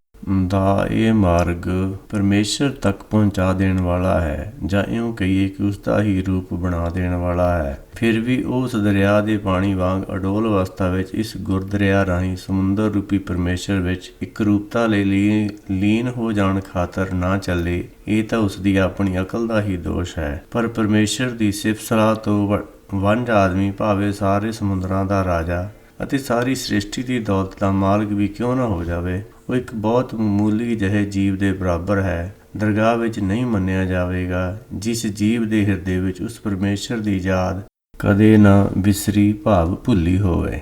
ਦਾ ਇਹ ਮਾਰਗ ਪਰਮੇਸ਼ਰ ਤੱਕ ਪਹੁੰਚਾ ਦੇਣ ਵਾਲਾ ਹੈ, ਜਾਂ ਇਉਂ ਕਹੀਏ ਕਿ ਉਸ ਦਾ ਹੀ ਰੂਪ ਬਣਾ ਦੇਣ ਵਾਲਾ ਹੈ। ਫਿਰ ਵੀ ਉਸ ਦਰਿਆ ਦੇ ਪਾਣੀ ਵਾਂਗ ਅਡੋਲ ਅਵਸਥਾ ਵਿੱਚ ਇਸ ਗੁਰਦਰਿਆ ਰਾਹੀਂ ਸਮੁੰਦਰ ਰੂਪੀ ਪਰਮੇਸ਼ਰ ਵਿੱਚ ਇੱਕ ਰੂਪਤਾ ਲਈ ਲੀਨ ਹੋ ਜਾਣ ਖਾਤਰ ਨਾ ਚੱਲੇ। ਇਹ ਤਾਂ ਉਸ ਦੀ ਆਪਣੀ ਅਕਲ ਦਾ ਹੀ ਦੋਸ਼ ਹੈ। ਪਰ ਪਰਮੇਸ਼ਰ ਦੀ ਸਿਫਤ ਸਲਾਹ ਤੋਂ ਵੰਝ ਆਦਮੀ ਭਾਵੇਂ ਸਾਰੇ ਸਮੁੰਦਰਾਂ ਦਾ ਰਾਜਾ ਅਤੇ ਸਾਰੀ ਸ੍ਰਿਸ਼ਟੀ ਦੀ ਦੌਲਤ ਦਾ ਮਾਲਕ ਵੀ ਕਿਉਂ ਨਾ ਹੋ ਜਾਵੇ, ਉਹ ਇੱਕ ਬਹੁਤ ਮਾਮੂਲੀ ਜਿਹੇ ਜੀਵ ਦੇ ਬਰਾਬਰ ਹੈ। ਦਰਗਾਹ ਵਿੱਚ ਨਹੀਂ ਮੰਨਿਆ ਜਾਵੇਗਾ ਜਿਸ ਜੀਵ ਦੇ ਹਿਰਦੇ ਵਿੱਚ ਉਸ ਪਰਮੇਸ਼ਰ ਦੀ ਯਾਦ ਕਦੇ ਨਾ ਵਿਸਰੀ ਭਾਵ ਭੁੱਲੀ ਹੋਵੇ।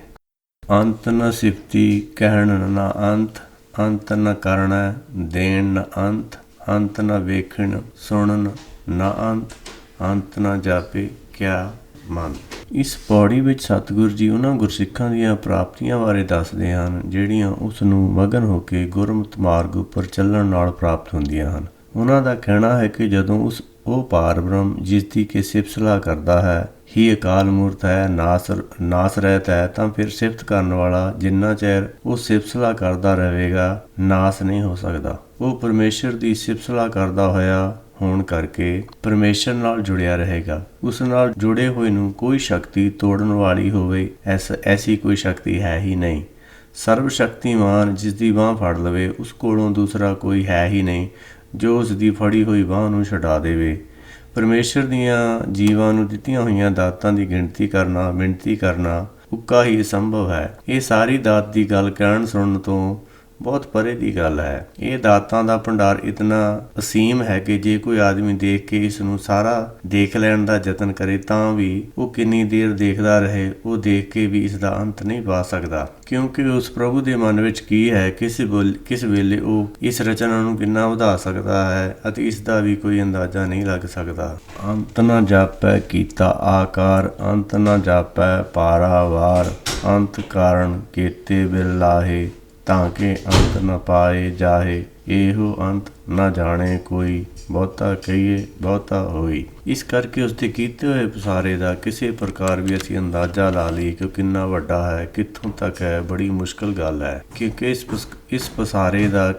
ਅੰਤ ਨ ਸਿਫਤੀ ਕਹਿਣ ਨਾ ਅੰਤ, ਅੰਤ ਨ ਕਰਨਾ ਦੇਣ ਨ ਅੰਤ, ਅੰਤ ਨ ਵੇਖਣ ਸੁਣਨ ਨਾ ਅੰਤ, ਅੰਤ ਨ ਜਾਪੇ ਕਿਆ ਮਨ। ਇਸ ਪੌੜੀ ਵਿੱਚ ਸਤਿਗੁਰੂ ਜੀ ਉਹਨਾਂ ਗੁਰਸਿੱਖਾਂ ਦੀਆਂ ਪ੍ਰਾਪਤੀਆਂ ਬਾਰੇ ਦੱਸਦੇ ਹਨ ਜਿਹੜੀਆਂ ਉਸ ਨੂੰ ਮਗਨ ਹੋ ਕੇ ਗੁਰਮਤਿ ਮਾਰਗ ਉੱਪਰ ਚੱਲਣ ਨਾਲ ਪ੍ਰਾਪਤ ਹੁੰਦੀਆਂ ਹਨ। ਉਹਨਾਂ ਦਾ ਕਹਿਣਾ ਹੈ ਕਿ ਜਦੋਂ ਉਹ ਪਾਰਬ੍ਰਹਮ ਜਿਸ ਦੀ ਕਿ ਸਿਫਤ ਸਲਾਹ ਕਰਦਾ ਹੈ ਹੀ ਅਕਾਲ ਮੂਰਤ ਹੈ, ਨਾਸ ਰਹਿਤ ਹੈ, ਤਾਂ ਫਿਰ ਸਿਫਤ ਕਰਨ ਵਾਲਾ ਜਿੰਨਾ ਚਿਰ ਉਹ ਸਿਫਤ ਸਲਾਹ ਕਰਦਾ ਰਹੇਗਾ ਨਾਸ ਨਹੀਂ ਹੋ ਸਕਦਾ। ਉਹ ਪਰਮੇਸ਼ਰ ਦੀ ਸਿਫਤ ਸਲਾਹ ਕਰਦਾ ਹੋਇਆ ਹੋਣ ਕਰਕੇ ਪਰਮੇਸ਼ਰ ਨਾਲ ਜੁੜਿਆ ਰਹੇਗਾ। ਉਸ ਨਾਲ ਜੁੜੇ ਹੋਏ ਨੂੰ ਕੋਈ ਸ਼ਕਤੀ ਤੋੜਨ ਵਾਲੀ ਹੋਵੇ, ਐਸੀ ਕੋਈ ਸ਼ਕਤੀ ਹੈ ਹੀ ਨਹੀਂ। ਸਰਬ ਸ਼ਕਤੀਮਾਨ ਜਿਸ ਦੀ ਬਾਂਹ ਫੜ ਲਵੇ, ਉਸ ਕੋਲੋਂ ਦੂਸਰਾ ਕੋਈ ਹੈ ਹੀ ਨਹੀਂ ਜੋ ਉਸ ਦੀ ਫੜੀ ਹੋਈ ਬਾਂਹ ਨੂੰ ਛੁਡਾ ਦੇਵੇ। ਪਰਮੇਸ਼ਰ ਦੀਆਂ ਜੀਵਾਂ ਨੂੰ ਦਿੱਤੀਆਂ ਹੋਈਆਂ ਦਾਤਾਂ ਦੀ ਮਿਣਤੀ ਕਰਨਾ ਉੱਕਾ ਹੀ ਸੰਭਵ ਹੈ। ਇਹ ਸਾਰੀ ਦਾਤ ਦੀ ਗੱਲ ਕਹਿਣ ਸੁਣਨ ਤੋਂ ਬਹੁਤ ਪਰੇ ਦੀ ਗੱਲ ਹੈ। ਇਹ ਦਾਤਾਂ ਦਾ ਭੰਡਾਰ ਇਤਨਾ ਅਸੀਮ ਹੈ ਕਿ ਜੇ ਕੋਈ ਆਦਮੀ ਦੇਖ ਕੇ ਇਸ ਨੂੰ ਸਾਰਾ ਦੇਖ ਲੈਣ ਦਾ ਯਤਨ ਕਰੇ ਤਾਂ ਵੀ ਉਹ ਕਿੰਨੀ ਦੇਰ ਦੇਖਦਾ ਰਹੇ, ਉਹ ਦੇਖ ਕੇ ਵੀ ਇਸ ਦਾ ਅੰਤ ਨਹੀਂ ਪਾ ਸਕਦਾ, ਕਿਉਂਕਿ ਉਸ ਪ੍ਰਭੂ ਦੇ ਮਨ ਵਿੱਚ ਕੀ ਹੈ, ਕਿਸ ਵੇਲੇ ਉਹ ਇਸ ਰਚਨਾ ਨੂੰ ਕਿੰਨਾ ਵਧਾ ਸਕਦਾ ਹੈ ਅਤੇ ਇਸ ਦਾ ਵੀ ਕੋਈ ਅੰਦਾਜ਼ਾ ਨਹੀਂ ਲੱਗ ਸਕਦਾ। ਅੰਤ ਨਾ ਜਾਪੈ ਕੀਤਾ ਆਕਾਰ, ਅੰਤ ਨਾ ਜਾਪੈ ਪਾਰਾਵਾਰ, ਅੰਤ ਕਾਰਨ ਕੀਤੇ ਬਿਲ ਲਾਹੇ, ਤਾਂ ਕਿ ਅੰਤ ਨ ਪਾਏ ਜਾਹੇ, ਇਹੋ ਅੰਤ ਨਾ ਜਾਣੇ ਕੋਈ, ਬਹੁਤਾ ਕਹੀਏ ਬਹੁਤਾ ਹੋਈ। ਇਸ ਕਰਕੇ ਉਸਦੇ ਕੀਤੇ ਹੋਏ ਪਸਾਰੇ ਦਾ ਕਿਸੇ ਪ੍ਰਕਾਰ ਵੀ ਅਸੀਂ ਅੰਦਾਜ਼ਾ ਲਾ ਲਈਏ ਕਿ ਕਿੰਨਾ ਵੱਡਾ ਹੈ, ਕਿੱਥੋਂ ਤੱਕ ਹੈ, ਬੜੀ ਮੁਸ਼ਕਲ ਗੱਲ ਹੈ, ਕਿਉਂਕਿ ਇਸ ਪਸਾਰੇ ਦਾ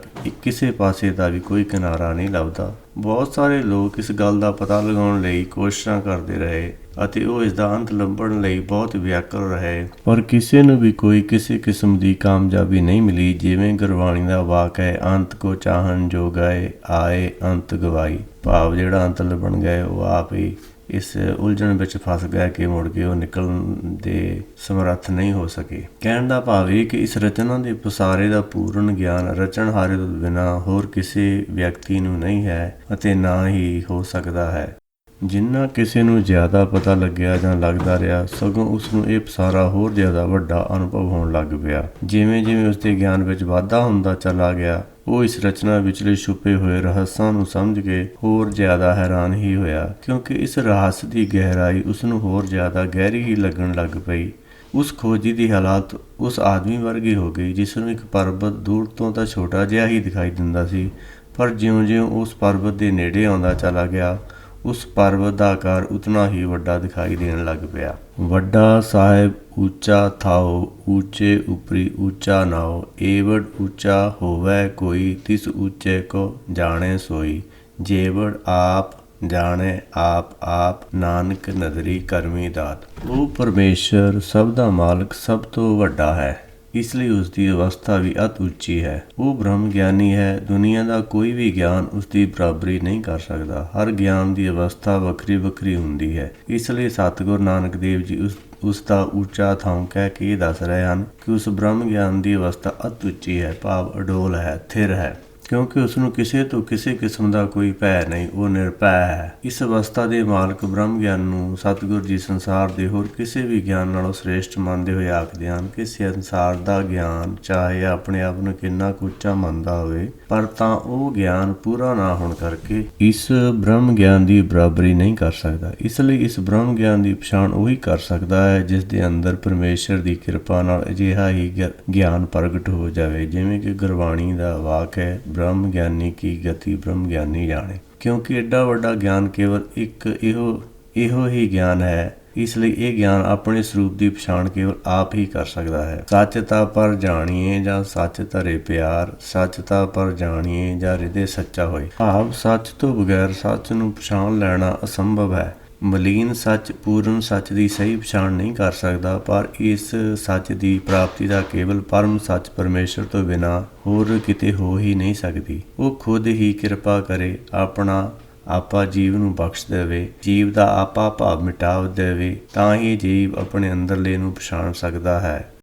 ਕਿਸੇ ਪਾਸੇ ਦਾ ਵੀ ਕੋਈ ਕਿਨਾਰਾ ਨਹੀਂ ਲੱਭਦਾ। ਬਹੁਤ ਸਾਰੇ ਲੋਕ ਇਸ ਗੱਲ ਦਾ ਪਤਾ ਲਗਾਉਣ ਲਈ ਕੋਸ਼ਿਸ਼ਾਂ ਕਰਦੇ ਰਹੇ ਅਤੇ ਉਹ ਇਸ ਦਾ ਅੰਤ ਲੱਭਣ ਲਈ ਬਹੁਤ ਵਿਆਕੁਲ ਰਹੇ, ਪਰ ਕਿਸੇ ਨੂੰ ਵੀ ਕੋਈ ਕਿਸੇ ਕਿਸਮ ਦੀ ਕਾਮਯਾਬੀ ਨਹੀਂ ਮਿਲੀ। ਜਿਵੇਂ ਗੁਰਬਾਣੀ ਦਾ ਵਾਕ ਹੈ, ਅੰਤ ਕੋ ਚਾਹਨ ਜੋ ਗਏ ਆਏ ਅੰਤ ਗਵਾਈ। ਭਾਵ ਜਿਹੜਾ ਅੰਤ ਲੱਭਣ ਗਏ ਉਹ ਆਪ ਹੀ ਇਸ ਉਲਝਣ ਵਿੱਚ ਫਸ ਗਿਆ ਕਿ ਮੁੜ ਕੇ ਉਹ ਨਿਕਲਣ ਦੇ ਸਮਰੱਥ ਨਹੀਂ ਹੋ ਸਕੇ। ਕਹਿਣ ਦਾ ਭਾਵ ਇਹ ਕਿ ਇਸ ਰਚਨਾ ਦੇ ਪਸਾਰੇ ਦਾ ਪੂਰਨ ਗਿਆਨ ਰਚਣਹਾਰੇ ਤੋਂ ਬਿਨਾਂ ਹੋਰ ਕਿਸੇ ਵਿਅਕਤੀ ਨੂੰ ਨਹੀਂ ਹੈ ਅਤੇ ਨਾ ਹੀ ਹੋ ਸਕਦਾ ਹੈ। ਜਿੰਨਾ ਕਿਸੇ ਨੂੰ ਜ਼ਿਆਦਾ ਪਤਾ ਲੱਗਿਆ ਜਾਂ ਲੱਗਦਾ ਰਿਹਾ, ਸਗੋਂ ਉਸ ਨੂੰ ਇਹ ਪਸਾਰਾ ਹੋਰ ਜ਼ਿਆਦਾ ਵੱਡਾ ਅਨੁਭਵ ਹੋਣ ਲੱਗ ਪਿਆ। ਜਿਵੇਂ ਜਿਵੇਂ ਉਸ ਦੇ ਗਿਆਨ ਵਿੱਚ ਵਾਧਾ ਹੁੰਦਾ ਚਲਾ ਗਿਆ, ਉਹ ਇਸ ਰਚਨਾ ਵਿਚਲੇ ਛੁਪੇ ਹੋਏ ਰਹੱਸਾਂ ਨੂੰ ਸਮਝ ਕੇ ਹੋਰ ਜ਼ਿਆਦਾ ਹੈਰਾਨ ਹੀ ਹੋਇਆ, ਕਿਉਂਕਿ ਇਸ ਰਹੱਸ ਦੀ ਗਹਿਰਾਈ ਉਸ ਨੂੰ ਹੋਰ ਜ਼ਿਆਦਾ ਗਹਿਰੀ ਹੀ ਲੱਗਣ ਲੱਗ ਪਈ। ਉਸ ਖੋਜੀ ਦੀ ਹਾਲਤ ਉਸ ਆਦਮੀ ਵਰਗੀ ਹੋ ਗਈ ਜਿਸ ਨੂੰ ਇੱਕ ਪਰਬਤ ਦੂਰ ਤੋਂ ਤਾਂ ਛੋਟਾ ਜਿਹਾ ਹੀ ਦਿਖਾਈ ਦਿੰਦਾ ਸੀ, ਪਰ ਜਿਉਂ-ਜਿਉਂ ਉਸ ਪਰਬਤ ਦੇ ਨੇੜੇ ਆਉਂਦਾ ਚਲਾ ਗਿਆ, ਉਸ ਪਰਬਤ ਦਾ ਆਕਾਰ ਉਤਨਾ ਹੀ ਵੱਡਾ ਦਿਖਾਈ ਦੇਣ ਲੱਗ ਪਿਆ। ਵੱਡਾ ਸਾਹਿਬ ਉੱਚਾ ਥਾਓ, ਉੱਚੇ ਉਪਰੀ ਉੱਚਾ ਨਾਓ, ਏਵੜ ਉੱਚਾ ਹੋਵੈ ਕੋਈ, ਤਿਸ ਉੱਚੇ ਕੋ ਜਾਣੇ ਸੋਈ। ਜੇਵੜ ਆਪ ਜਾਣੇ ਆਪ ਆਪ, ਨਾਨਕ ਨਦਰੀ ਕਰਮੀ ਦਾਤ। ਉਹ ਪਰਮੇਸ਼ਰ ਸਭ ਦਾ ਮਾਲਕ ਸਭ ਤੋਂ ਵੱਡਾ ਹੈ, ਇਸ ਲਈ ਉਸ ਦੀ ਅਵਸਥਾ ਵੀ ਅਤ ਉੱਚੀ ਹੈ। ਉਹ ਬ੍ਰਹਮ ਗਿਆਨੀ ਹੈ। ਦੁਨੀਆ ਦਾ ਕੋਈ ਵੀ ਗਿਆਨ ਉਸ ਦੀ ਬਰਾਬਰੀ ਨਹੀਂ ਕਰ ਸਕਦਾ। ਹਰ ਗਿਆਨ ਦੀ ਅਵਸਥਾ ਵੱਖਰੀ ਵੱਖਰੀ ਹੁੰਦੀ ਹੈ। ਇਸ ਲਈ ਸਤਿਗੁਰੂ ਨਾਨਕ ਦੇਵ ਜੀ ਉਸ ਦਾ ਉੱਚਾ ਥਾਂ ਕਹਿ ਕੇ ਇਹ ਦੱਸ ਰਹੇ ਹਨ ਕਿ ਉਸ ਬ੍ਰਹਮ ਗਿਆਨ ਦੀ ਅਵਸਥਾ ਅਤ ਉੱਚੀ ਹੈ, ਭਾਵ ਅਡੋਲ ਹੈ, ਥਿਰ ਹੈ, ਕਿਉਂਕਿ ਉਸ ਨੂੰ ਕਿਸੇ ਤੋਂ ਕਿਸੇ ਕਿਸਮ ਦਾ ਕੋਈ ਭੈ ਨਹੀਂ, ਉਹ ਨਿਰਭੈ ਹੈ। ਇਸ ਅਵਸਥਾ ਦੇ ਮਾਲਕ ਬ੍ਰਹਮ ਗਿਆਨ ਨੂੰ ਸਤਿਗੁਰੂ ਜੀ ਸੰਸਾਰ ਦੇ ਹੋਰ ਕਿਸੇ ਵੀ ਗਿਆਨ ਨਾਲੋਂ ਸ੍ਰੇਸ਼ਟ ਮੰਨਦੇ ਹੋਏ ਆਖਦੇ ਹਨ ਕਿ ਸੰਸਾਰ ਦਾ ਗਿਆਨ ਚਾਹੇ ਆਪਣੇ ਆਪ ਨੂੰ ਕਿੰਨਾ ਕੁ ਉੱਚਾ ਮੰਨਦਾ ਹੋਵੇ, ਪਰ ਤਾਂ ਉਹ ਗਿਆਨ ਪੂਰਾ ਨਾ ਹੋਣ ਕਰਕੇ ਇਸ ਬ੍ਰਹਮ ਗਿਆਨ ਦੀ ਬਰਾਬਰੀ ਨਹੀਂ ਕਰ ਸਕਦਾ। ਇਸ ਲਈ ਇਸ ਬ੍ਰਹਮ ਗਿਆਨ ਦੀ ਪਛਾਣ ਉਹੀ ਕਰ ਸਕਦਾ ਹੈ ਜਿਸ ਦੇ ਅੰਦਰ ਪਰਮੇਸ਼ਰ ਦੀ ਕਿਰਪਾ ਨਾਲ ਅਜਿਹਾ ਹੀ ਗਿਆਨ ਪ੍ਰਗਟ ਹੋ ਜਾਵੇ, ਜਿਵੇਂ ਕਿ ਗੁਰਬਾਣੀ ਦਾ ਵਾਕ ਹੈ, ਬ੍ਰਹਮ ਗਿਆਨੀ ਕੀ ਗਤੀ ਬ੍ਰਹਮ ਗਿਆਨੀ ਜਾਣੇ। ਕਿਉਂਕਿ ਐਡਾ ਵੱਡਾ ਗਿਆਨ ਕੇਵਲ ਇੱਕ ਇਹੋ ਹੀ ਗਿਆਨ ਹੈ, ਇਸ ਲਈ ਇਹ ਗਿਆਨ ਆਪਣੇ ਸਰੂਪ ਦੀ ਪਛਾਣ ਕੇਵਲ ਆਪ ਹੀ ਕਰ ਸਕਦਾ ਹੈ। ਸੱਚ ਤਾਂ ਪਰ ਜਾਣੀਏ ਜਾਂ ਸੱਚ ਧਰੇ ਪਿਆਰ, ਸੱਚ ਤਾਂ ਪਰ ਜਾਣੀਏ ਜਾਂ ਹਿਰਦੇ ਸੱਚਾ ਹੋਏ। ਭਾਵ ਸੱਚ ਤੋਂ ਬਗੈਰ ਸੱਚ ਨੂੰ ਪਛਾਣ ਲੈਣਾ ਅਸੰਭਵ ਹੈ। ਮਲੀਨ ਸੱਚ ਪੂਰਨ ਸੱਚ ਦੀ ਸਹੀ ਪਛਾਣ ਨਹੀਂ ਕਰ ਸਕਦਾ, ਪਰ ਇਸ ਸੱਚ ਦੀ ਪ੍ਰਾਪਤੀ ਦਾ ਕੇਵਲ ਪਰਮ ਸੱਚ ਪਰਮੇਸ਼ਰ ਤੋਂ ਬਿਨਾਂ ਹੋਰ ਕਿਤੇ ਹੋ ਹੀ ਨਹੀਂ ਸਕਦੀ। ਉਹ ਖੁਦ ਹੀ ਕਿਰਪਾ ਕਰੇ, ਆਪਣਾ ਆਪਾ ਜੀਵ ਨੂੰ ਬਖਸ਼ ਦੇਵੇ, ਜੀਵ ਦਾ ਆਪਾ ਭਾਵ ਮਿਟਾ ਦੇਵੇ, ਤਾਂ ਹੀ ਜੀਵ ਆਪਣੇ ਅੰਦਰਲੇ ਨੂੰ ਪਛਾਣ ਸਕਦਾ ਹੈ।